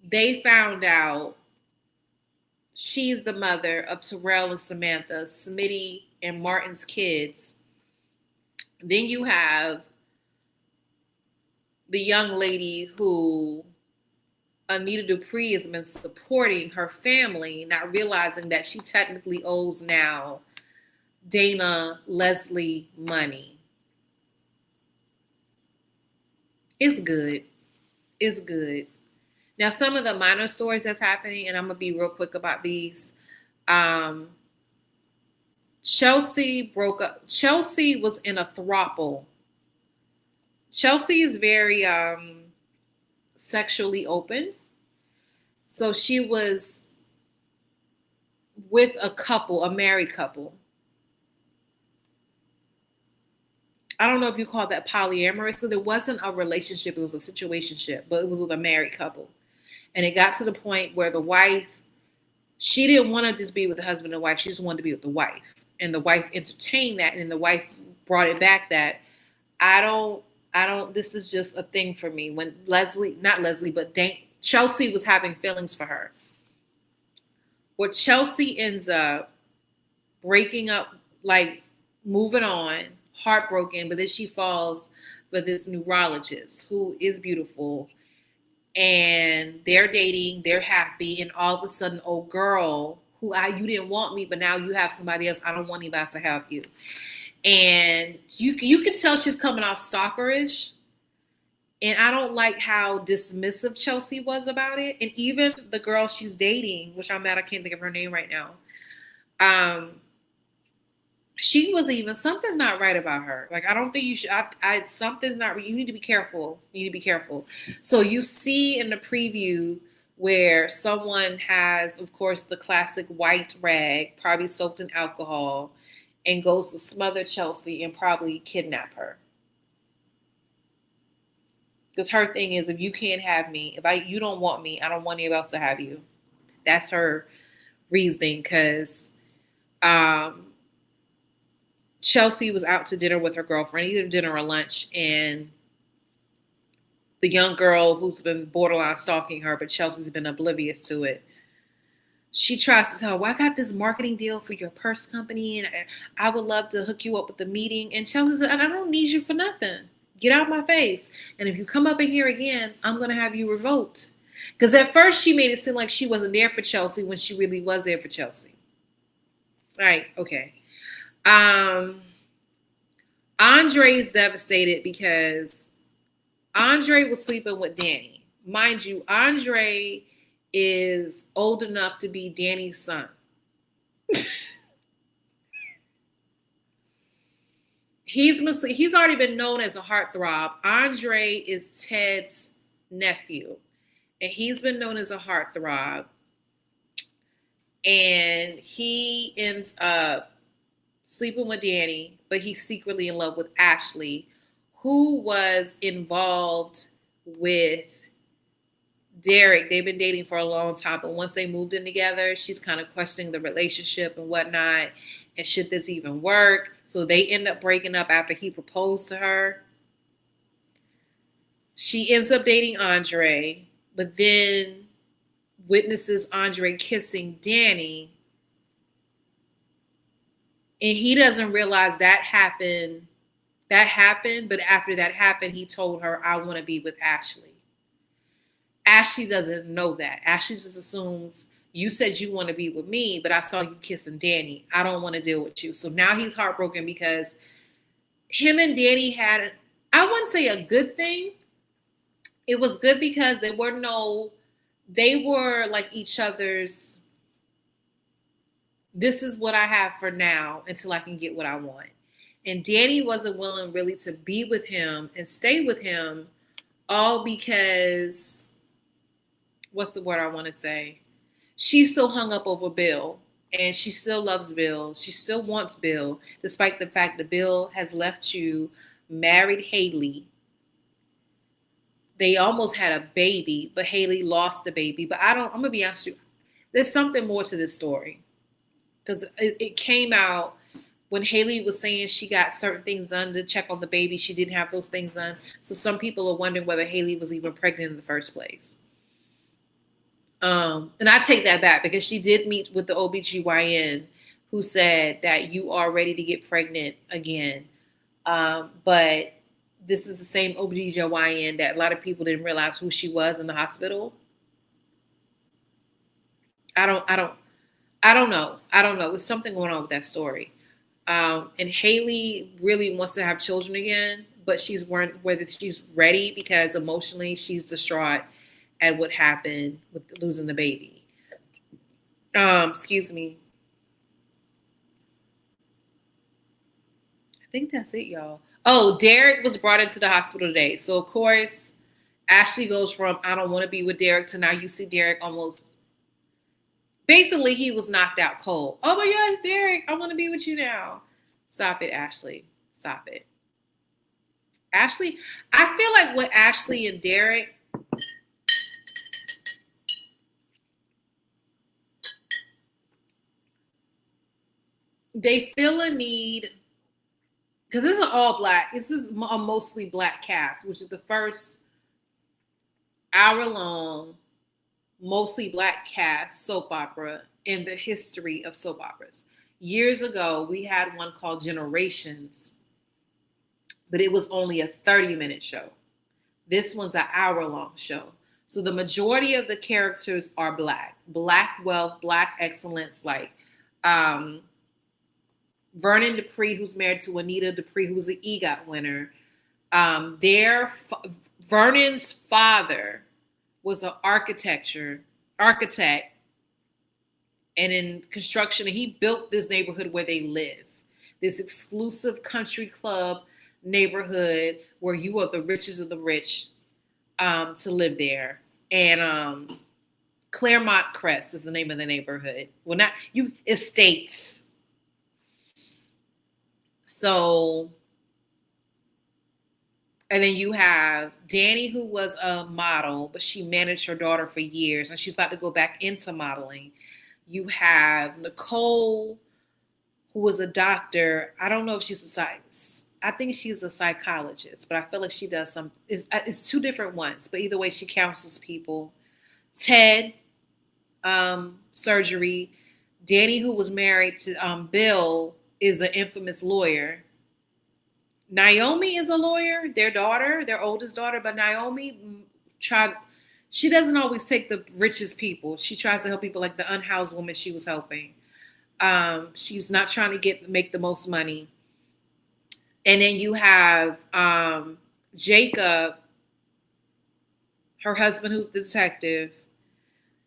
S1: They found out she's the mother of Terrell and Samantha, Smitty and Martin's kids. Then you have the young lady who Anita Dupree has been supporting her family, not realizing that she technically owes now Dana Leslie money. It's good. Now, some of the minor stories that's happening, and I'm going to be real quick about these. Chelsea broke up. Chelsea was in a throuple. Chelsea is very sexually open. So she was with a married couple. I don't know if you call that polyamorous, because it wasn't a relationship, it was a situationship, but it was with a married couple. And it got to the point where the wife, she didn't want to just be with the husband and wife, she just wanted to be with the wife. And the wife entertained that, and the wife brought it back that I don't, this is just a thing for me. When Chelsea was having feelings for her. Where Chelsea ends up breaking up, like moving on, heartbroken, but then she falls for this neurologist who is beautiful. And they're dating, they're happy, and all of a sudden, oh girl, you didn't want me, but now you have somebody else. I don't want anybody else to have you. And you can tell she's coming off stalkerish. And I don't like how dismissive Chelsea was about it. And even the girl she's dating, which I'm mad I can't think of her name right now. She was even, something's not right about her. Like, I don't think you should, something's not right. You need to be careful. So you see in the preview where someone has, of course, the classic white rag, probably soaked in alcohol, and goes to smother Chelsea and probably kidnap her. Because her thing is, if you can't have me, you don't want me, I don't want anybody else to have you. That's her reasoning. Because Chelsea was out to dinner with her girlfriend, either dinner or lunch, and the young girl who's been borderline stalking her, but Chelsea's been oblivious to it. She tries to tell her, well, I got this marketing deal for your purse company, and I would love to hook you up with a meeting. And Chelsea said, I don't need you for nothing. Get out my face. And if you come up in here again, I'm going to have you revoked. Because at first she made it seem like she wasn't there for Chelsea when she really was there for Chelsea. Right. Okay. Andre is devastated because Andre was sleeping with Danny. Mind you, Andre is old enough to be Danny's son. He's already been known as a heartthrob. Andre is Ted's nephew, and he's been known as a heartthrob. and he ends up sleeping with Danny, but he's secretly in love with Ashley, who was involved with Derek. They've been dating for a long time, but once they moved in together, she's kind of questioning the relationship and whatnot. And should this even work? So they end up breaking up after he proposed to her. She ends up dating Andre, but then witnesses Andre kissing Danny. And he doesn't realize that happened. But after that happened, he told her, I want to be with Ashley. Ashley doesn't know that. Ashley just assumes you said you want to be with me, but I saw you kissing Danny. I don't want to deal with you. So now he's heartbroken because him and Danny had, I wouldn't say a good thing. It was good because they were like each other's, this is what I have for now until I can get what I want. And Danny wasn't willing really to be with him and stay with him, all because, what's the word I want to say? She's so hung up over Bill, and she still loves Bill. She still wants Bill, despite the fact that Bill has left you, married Haley. They almost had a baby, but Haley lost the baby. But I'm going to be honest with you, there's something more to this story. Because it came out when Haley was saying she got certain things done to check on the baby. She didn't have those things done. So some people are wondering whether Haley was even pregnant in the first place. And I take that back because she did meet with the OBGYN who said that you are ready to get pregnant again. But this is the same OBGYN that a lot of people didn't realize who she was in the hospital. I don't know. There's something going on with that story. And Haley really wants to have children again, but she's whether she's ready because emotionally she's distraught at what happened with losing the baby. Excuse me. I think that's it, y'all. Oh, Derek was brought into the hospital today. So, of course, Ashley goes from, I don't want to be with Derek, to now you see Derek almost, basically, he was knocked out cold. Oh my gosh, Derek, I want to be with you now. Stop it, Ashley. Stop it. Ashley, I feel like with Ashley and Derek, they feel a need, because this is all black. This is a mostly black cast, which is the first hour-long, mostly black cast soap opera in the history of soap operas. Years ago, we had one called Generations, but it was only a 30-minute show. This one's an hour-long show. So the majority of the characters are black. Black wealth, black excellence, like Vernon Dupree, who's married to Anita Dupree, who's an EGOT winner. Vernon's father was an architect, and in construction, and he built this neighborhood where they live, this exclusive country club neighborhood where you are the richest of the rich to live there. And Claremont Crest is the name of the neighborhood. Well, not you, estates. So, and then you have Danny, who was a model, but she managed her daughter for years, and she's about to go back into modeling. You have Nicole, who was a doctor. I don't know if she's I think she's a psychologist, but I feel like she does some, it's two different ones, but either way, she counsels people. Ted, surgery. Danny, who was married to Bill, is an infamous lawyer. Naomi is a lawyer, their oldest daughter, but Naomi she doesn't always take the richest people. She tries to help people like the unhoused woman she was helping. She's not trying to make the most money. And then you have Jacob, her husband, who's the detective.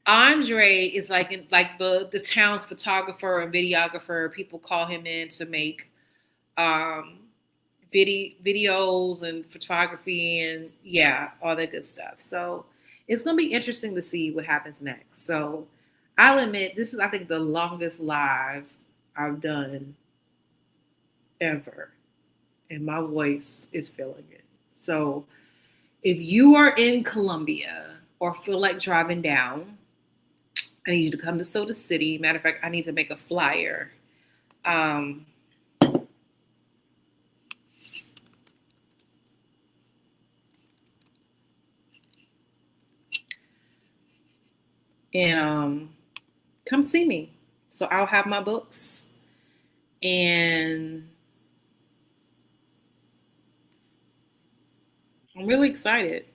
S1: Andre is like the town's photographer and videographer. People call him in to make videos and photography and all that good stuff. So it's going to be interesting to see what happens next. So I'll admit, this is, I think, the longest live I've done ever. And my voice is feeling it. So if you are in Columbia or feel like driving down, I need you to come to Soda City. Matter of fact, I need to make a flyer. Um, and come see me. So I'll have my books, and I'm really excited.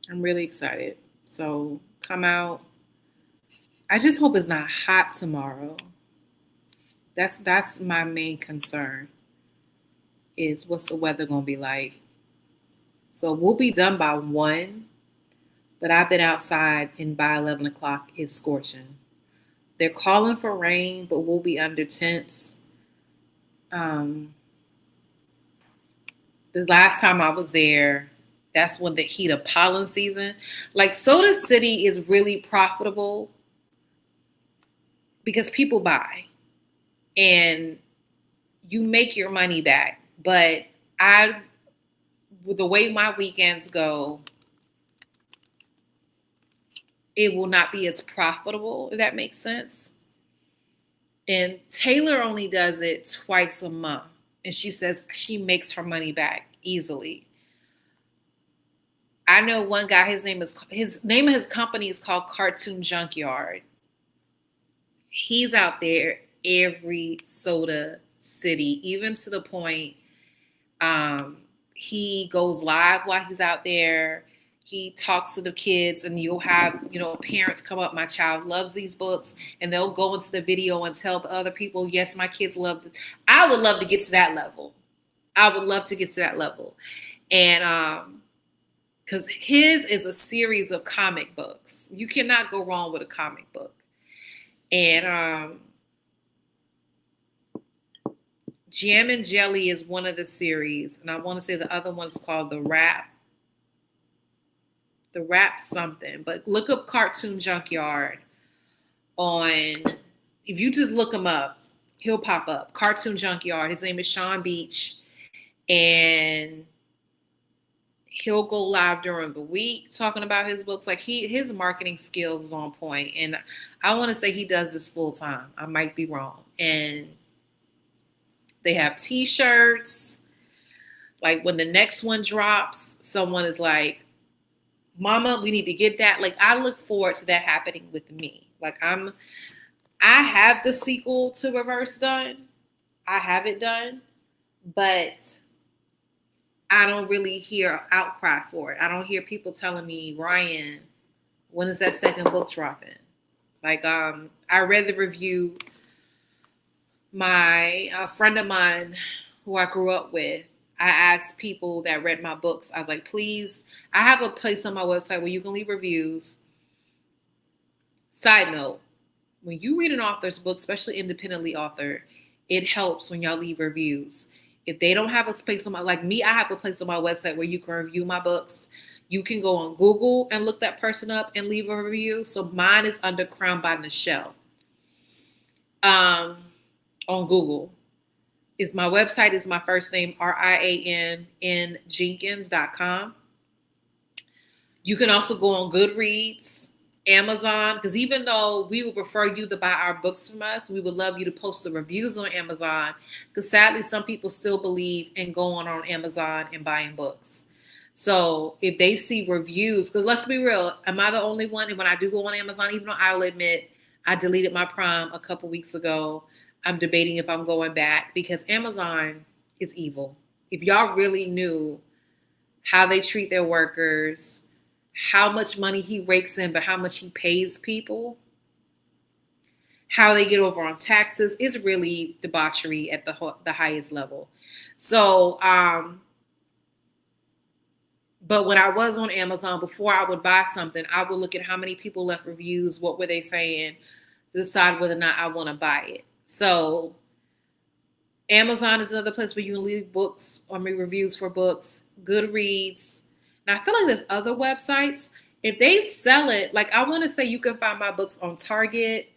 S1: I'm really excited. So come out. I just hope it's not hot tomorrow. That's my main concern is what's the weather gonna be like. So we'll be done by 1, but I've been outside and by 11 o'clock it's scorching. They're calling for rain, but we'll be under tents. Um, the last time I was there, that's when the heat of pollen season. Like Soda City is really profitable because people buy and you make your money back. But I, with the way my weekends go, it will not be as profitable, if that makes sense. And Taylor only does it twice a month. And she says she makes her money back easily. I know one guy, his name of his company is called Cartoon Junkyard. He's out there every Soda City, even to the point he goes live while he's out there. He talks to the kids, and you'll have, parents come up, my child loves these books, and they'll go into the video and tell the other people, yes, my kids love it. I would love to get to that level. I would love to get to that level. And because his is a series of comic books. You cannot go wrong with a comic book. And Jam and Jelly is one of the series, and I want to say the other one's called The Rap something. But look up Cartoon Junkyard on, if you just look him up, he'll pop up. Cartoon Junkyard. His name is Sean Beach, and he'll go live during the week talking about his books. Like his marketing skills is on point, and I want to say he does this full time. I might be wrong. And they have T-shirts. Like when the next one drops, someone is like, Mama, we need to get that. Like I look forward to that happening with me. Like I have the sequel to Reverse done. I have it done, but I don't really hear outcry for it. I don't hear people telling me, Ryan, when is that second book dropping? Like I read the review. A friend of mine who I grew up with, I asked people that read my books, I was like, please, I have a place on my website where you can leave reviews. Side note, when you read an author's book, especially independently author, it helps when y'all leave reviews. If they don't have a space on like me, I have a place on my website where you can review my books. You can go on Google and look that person up and leave a review. So mine is under Crown by Michelle. On Google. My website is my first name, RIANN Jenkins.com. You can also go on Goodreads, Amazon, because even though we would prefer you to buy our books from us, we would love you to post the reviews on Amazon, because sadly, some people still believe in going on Amazon and buying books. So if they see reviews, because let's be real, am I the only one? And when I do go on Amazon, even though I will admit I deleted my Prime a couple weeks ago, I'm debating if I'm going back because Amazon is evil. If y'all really knew how they treat their workers, how much money he rakes in, but how much he pays people, how they get over on taxes, it's really debauchery at the highest level. So, but when I was on Amazon, before I would buy something, I would look at how many people left reviews, what were they saying, to decide whether or not I want to buy it. So Amazon is another place where you can leave books or reviews for books. Goodreads. And I feel like there's other websites. If they sell it, like I want to say you can find my books on Target,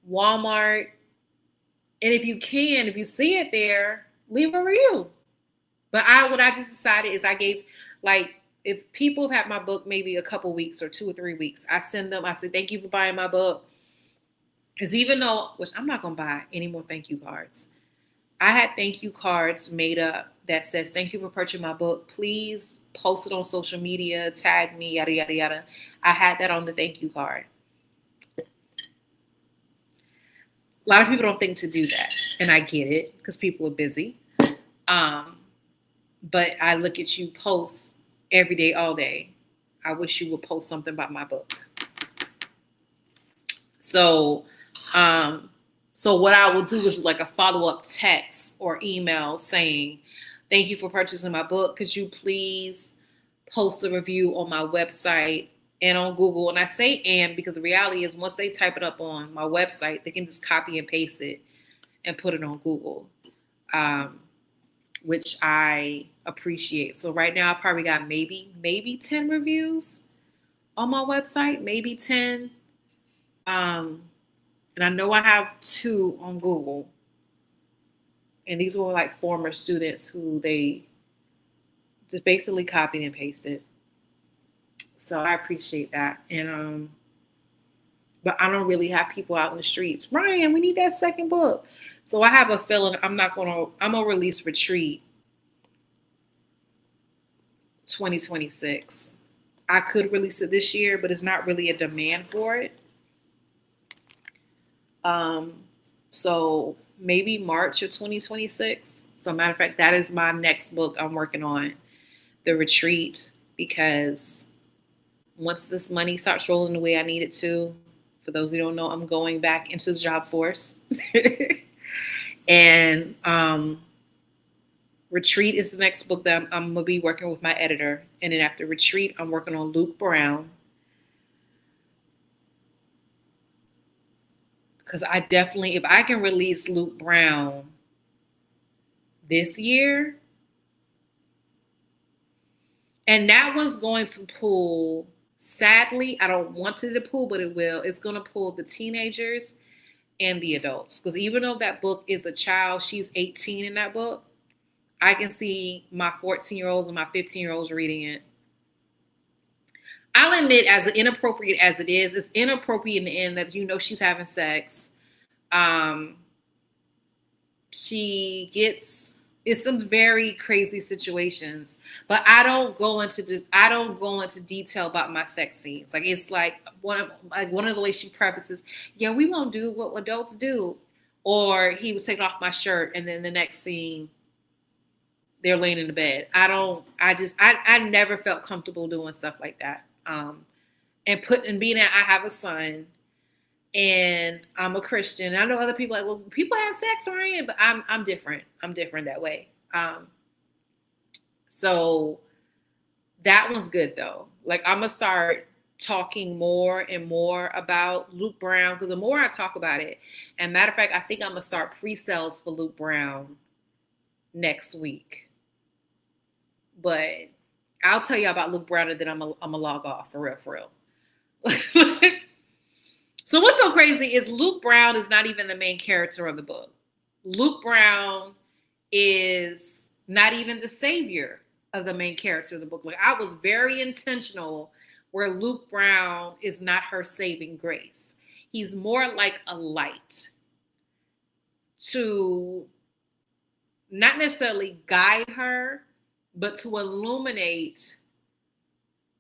S1: Walmart, and if you see it there, leave a review. But what I just decided is I gave, like, if people have had my book maybe a couple weeks or 2 or 3 weeks, I send them, I say, thank you for buying my book. Because even though, which I'm not going to buy any more thank you cards. I had thank you cards made up that says, thank you for purchasing my book. Please post it on social media, tag me, yada, yada, yada. I had that on the thank you card. A lot of people don't think to do that. And I get it because people are busy. But I look at you post every day, all day. I wish you would post something about my book. So what I will do is like a follow-up text or email saying, thank you for purchasing my book. Could you please post a review on my website and on Google? And I say and because the reality is once they type it up on my website, they can just copy and paste it and put it on Google, which I appreciate. So right now I probably got maybe 10 reviews on my website, maybe 10. And I know I have 2 on Google. And these were like former students who they just basically copied and pasted. So I appreciate that. And but I don't really have people out in the streets. Ryan, we need that second book. So I have a feeling I'm gonna release Retreat 2026. I could release it this year, but it's not really a demand for it. So maybe March of 2026. So matter of fact, that is my next book I'm working on, The Retreat, because once this money starts rolling the way I need it to, for those who don't know, I'm going back into the job force. And Retreat is the next book that I'm going to be working with my editor. And then after Retreat, I'm working on Luke Brown. Because I definitely, if I can release Luke Brown this year, and that one's going to pull, sadly, I don't want it to pull, but it will. It's going to pull the teenagers and the adults. Because even though that book is a child, she's 18 in that book, I can see my 14-year-olds and my 15-year-olds reading it. I'll admit, as inappropriate as it is, it's inappropriate in the end that she's having sex. She gets it's some very crazy situations, but I don't go into detail about my sex scenes. Like it's like one of the ways she prefaces, yeah, we won't do what adults do, or he was taking off my shirt, and then the next scene they're laying in the bed. I never felt comfortable doing stuff like that. And being that I have a son and I'm a Christian. I know other people like, well, people have sex, Ryan, but I'm different. I'm different that way. So that one's good though. Like I'm gonna start talking more and more about Luke Brown, because the more I talk about it, and matter of fact, I think I'm gonna start pre-sales for Luke Brown next week. But I'll tell you about Luke Brown, and then I'm a log off for real. So what's so crazy is Luke Brown is not even the main character of the book. Luke Brown is not even the savior of the main character of the book. Like I was very intentional where Luke Brown is not her saving grace. He's more like a light to not necessarily guide her, but to illuminate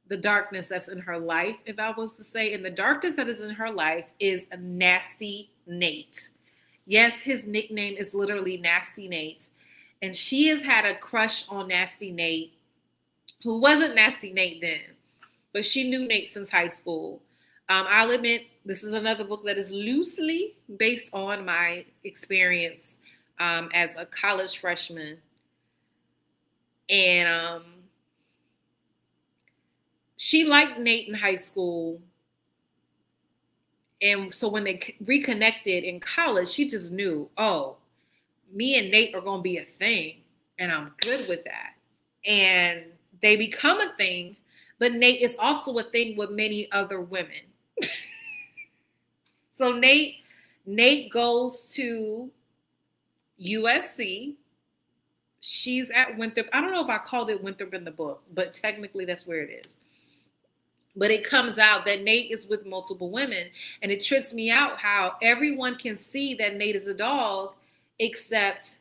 S1: the darkness that's in her life, if I was to say. And the darkness that is in her life is a Nasty Nate. Yes, his nickname is literally Nasty Nate. And she has had a crush on Nasty Nate, who wasn't Nasty Nate then, but she knew Nate since high school. I'll admit, this is another book that is loosely based on my experience as a college freshman. And she liked Nate in high school. And so when they reconnected in college, she just knew, oh, me and Nate are going to be a thing. And I'm good with that. And they become a thing. But Nate is also a thing with many other women. So Nate goes to USC. She's at Winthrop. I don't know if I called it Winthrop in the book, but technically that's where it is. But it comes out that Nate is with multiple women, and it trips me out how everyone can see that Nate is a dog except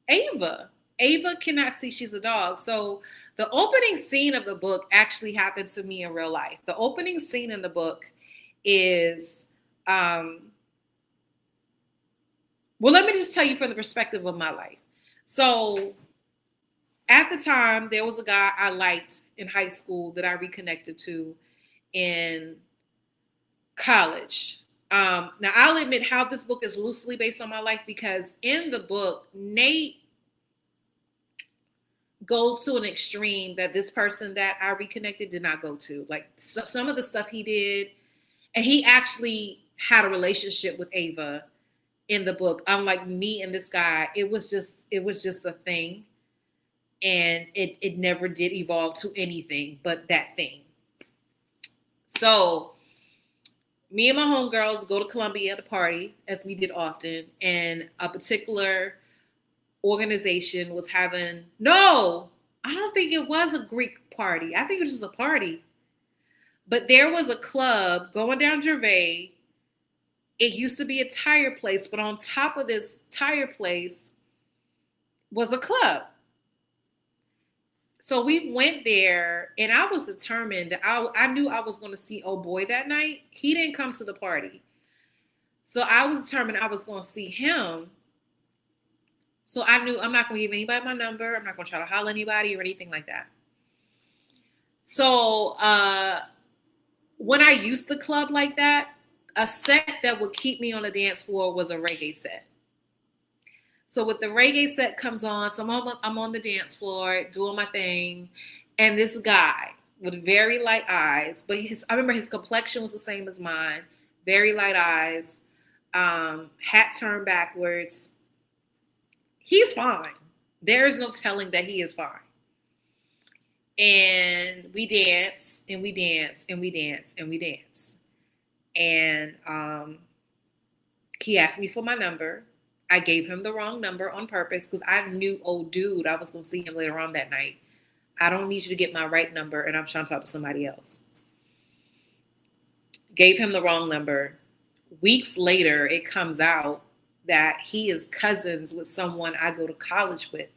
S1: Ava. Ava cannot see she's a dog. So the opening scene of the book actually happened to me in real life. The opening scene in the book is, well, let me just tell you from the perspective of my life. So at the time, there was a guy I liked in high school that I reconnected to in college. Now, I'll admit how this book is loosely based on my life, because in the book, Nate goes to an extreme that this person that I reconnected did not go to. Like, some of the stuff he did, and he actually had a relationship with Ava in the book. Unlike me and this guy, it was just a thing. And it never did evolve to anything but that thing. So me and my homegirls go to Columbia to party, as we did often. And a particular organization was having, no, I don't think it was a Greek party. I think it was just a party. But there was a club going down Gervais. It used to be a tire place, but on top of this tire place was a club. So we went there, and I was determined that I knew I was going to see old boy that night. He didn't come to the party. So I was determined I was going to see him. So I knew I'm not going to give anybody my number. I'm not going to try to holler at anybody or anything like that. So when I used to club like that, a set that would keep me on the dance floor was a reggae set. So with the reggae set comes on, so I'm on the dance floor doing my thing, and this guy with very light eyes, but I remember his complexion was the same as mine, very light eyes, hat turned backwards. He's fine. There is no telling that he is fine. And we dance, and we dance, and we dance, and we dance. And he asked me for my number. I gave him the wrong number on purpose because I knew, oh, dude, I was going to see him later on that night. I don't need you to get my right number, and I'm trying to talk to somebody else. Gave him the wrong number. Weeks later, it comes out that he is cousins with someone I go to college with.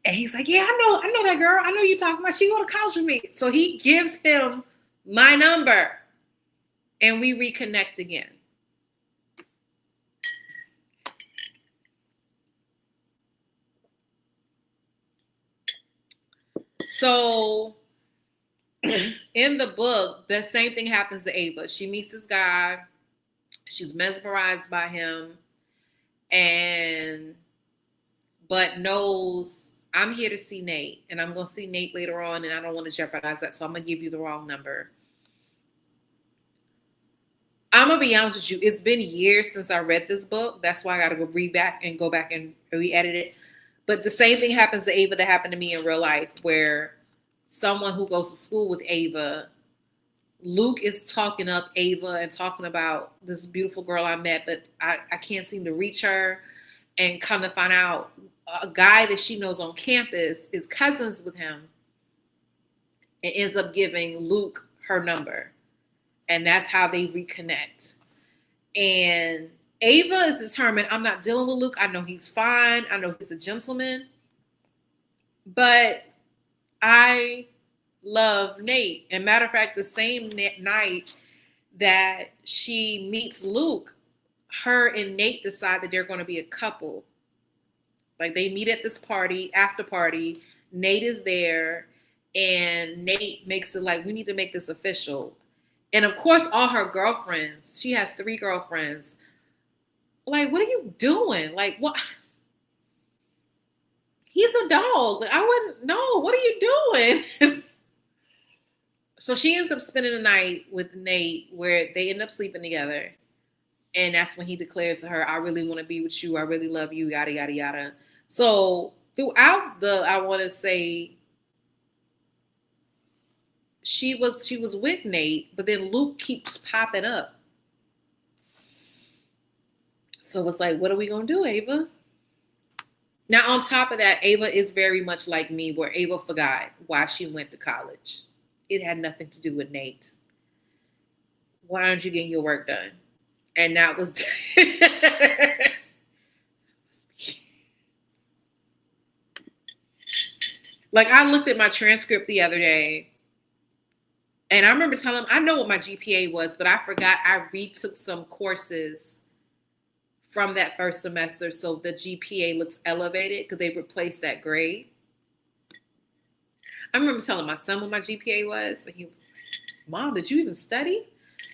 S1: And he's like, yeah, I know that girl. I know you talking about. She go to college with me. So he gives him my number, and we reconnect again. So in the book, the same thing happens to Ava. She meets this guy. She's mesmerized by him, but knows I'm here to see Nate, and I'm going to see Nate later on, and I don't want to jeopardize that, so I'm going to give you the wrong number. I'm going to be honest with you. It's been years since I read this book. That's why I got to go back and re-edit it. But the same thing happens to Ava that happened to me in real life, where someone who goes to school with Ava, Luke is talking up Ava and talking about this beautiful girl I met, but I can't seem to reach her. And come to find out, a guy that she knows on campus is cousins with him and ends up giving Luke her number. And that's how they reconnect. And Ava is determined, I'm not dealing with Luke. I know he's fine. I know he's a gentleman. But I love Nate. And matter of fact, the same night that she meets Luke, her and Nate decide that they're going to be a couple. Like, they meet at this party, after party. Nate is there, and Nate makes it like, we need to make this official. And of course, all her girlfriends, she has 3 girlfriends. Like, what are you doing? Like, what? He's a dog. Like, I wouldn't know. What are you doing? So she ends up spending the night with Nate, where they end up sleeping together. And that's when he declares to her, I really want to be with you. I really love you, yada, yada, yada. So throughout I want to say she was with Nate, but then Luke keeps popping up. So it's like, what are we gonna do, Ava? Now, on top of that, Ava is very much like me, where Ava forgot why she went to college. It had nothing to do with Nate. Why aren't you getting your work done? And that was like, I looked at my transcript the other day, and I remember telling him I know what my GPA was, but I forgot I retook some courses from that first semester, so the GPA looks elevated because they replaced that grade. I remember telling my son what my GPA was, and he was like, "Mom, did you even study?"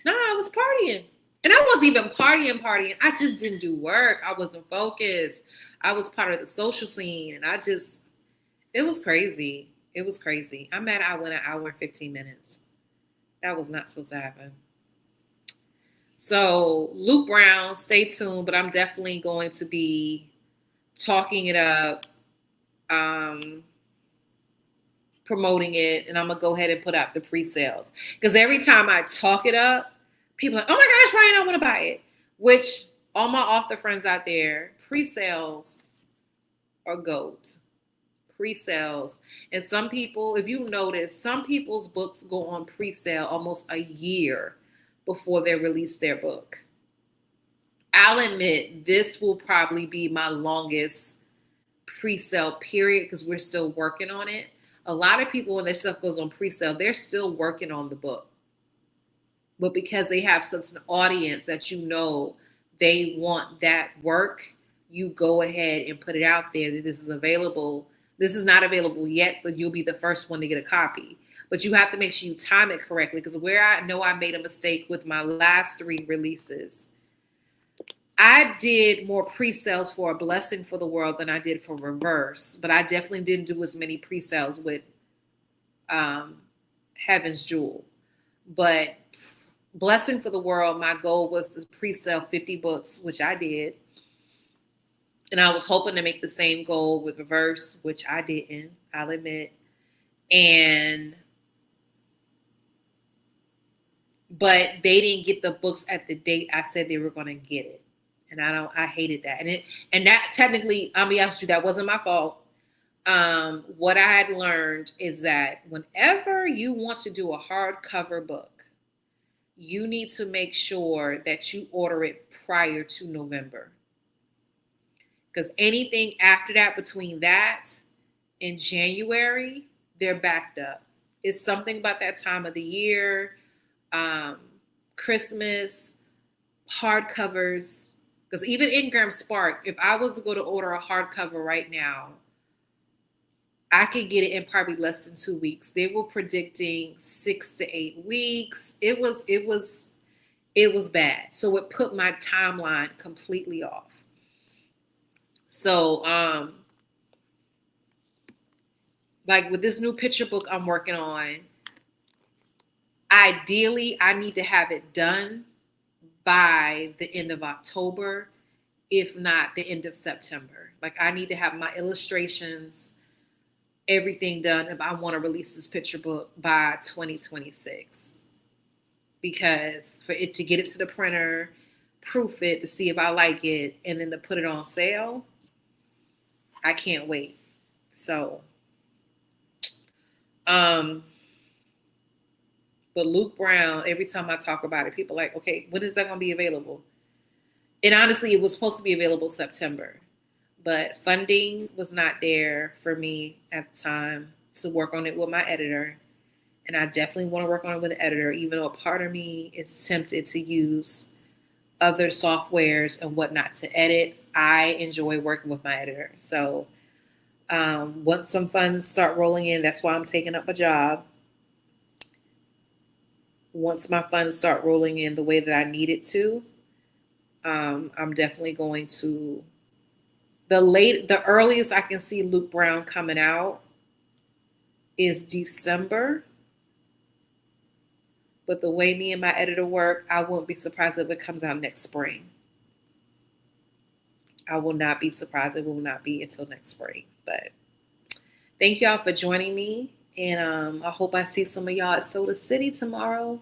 S1: No, I was partying. And I wasn't even partying. I just didn't do work. I wasn't focused. I was part of the social scene. And it was crazy. It was crazy. I'm mad I went an hour and 15 minutes. That was not supposed to happen. So Luke Brown, stay tuned, but I'm definitely going to be talking it up, promoting it, and I'm going to go ahead and put out the pre-sales. Because every time I talk it up, people are like, oh my gosh, Ryan, I want to buy it. Which, all my author friends out there, pre-sales are gold. Pre-sales. And some people, if you notice, some people's books go on pre-sale almost a year before they release their book. I'll admit this will probably be my longest pre-sale period because we're still working on it. A lot of people, when their stuff goes on pre-sale, they're still working on the book. But because they have such an audience that you know they want that work, you go ahead and put it out there that this is available. This is not available yet, but you'll be the first one to get a copy. But you have to make sure you time it correctly, because where I know I made a mistake with my last 3 releases, I did more pre-sales for A Blessing for the World than I did for Reverse, but I definitely didn't do as many pre-sales with Heaven's Jewel. But Blessing for the World, my goal was to pre-sell 50 books, which I did. And I was hoping to make the same goal with Reverse, which I didn't, I'll admit. But they didn't get the books at the date I said they were going to get it. And I hated that. And that technically, I'll be honest with you, that wasn't my fault. What I had learned is that whenever you want to do a hardcover book, you need to make sure that you order it prior to November. Because anything after that, between that and January, they're backed up. It's something about that time of the year, Christmas, hardcovers. Because even Ingram Spark, if I was to go to order a hardcover right now, I could get it in probably less than 2 weeks. They were predicting 6 to 8 weeks. It was bad. So it put my timeline completely off. So, like with this new picture book I'm working on, ideally I need to have it done by the end of October, if not the end of September. Like I need to have my illustrations, everything done if I want to release this picture book by 2026. Because for it to get it to the printer, proof it to see if I like it, and then to put it on sale, I can't wait. So, but Luke Brown, every time I talk about it, people are like, okay, when is that going to be available? And honestly, it was supposed to be available September, but funding was not there for me at the time to work on it with my editor. And I definitely want to work on it with an editor, even though a part of me is tempted to use other softwares and whatnot to edit. I enjoy working with my editor. So once some funds start rolling in, that's why I'm taking up a job. Once my funds start rolling in the way that I need it to, I'm definitely going to, the earliest I can see Luke Brown coming out is December. But the way me and my editor work, I won't be surprised if it comes out next spring. I will not be surprised. It will not be until next spring. But thank y'all for joining me. And I hope I see some of y'all at Soda City tomorrow.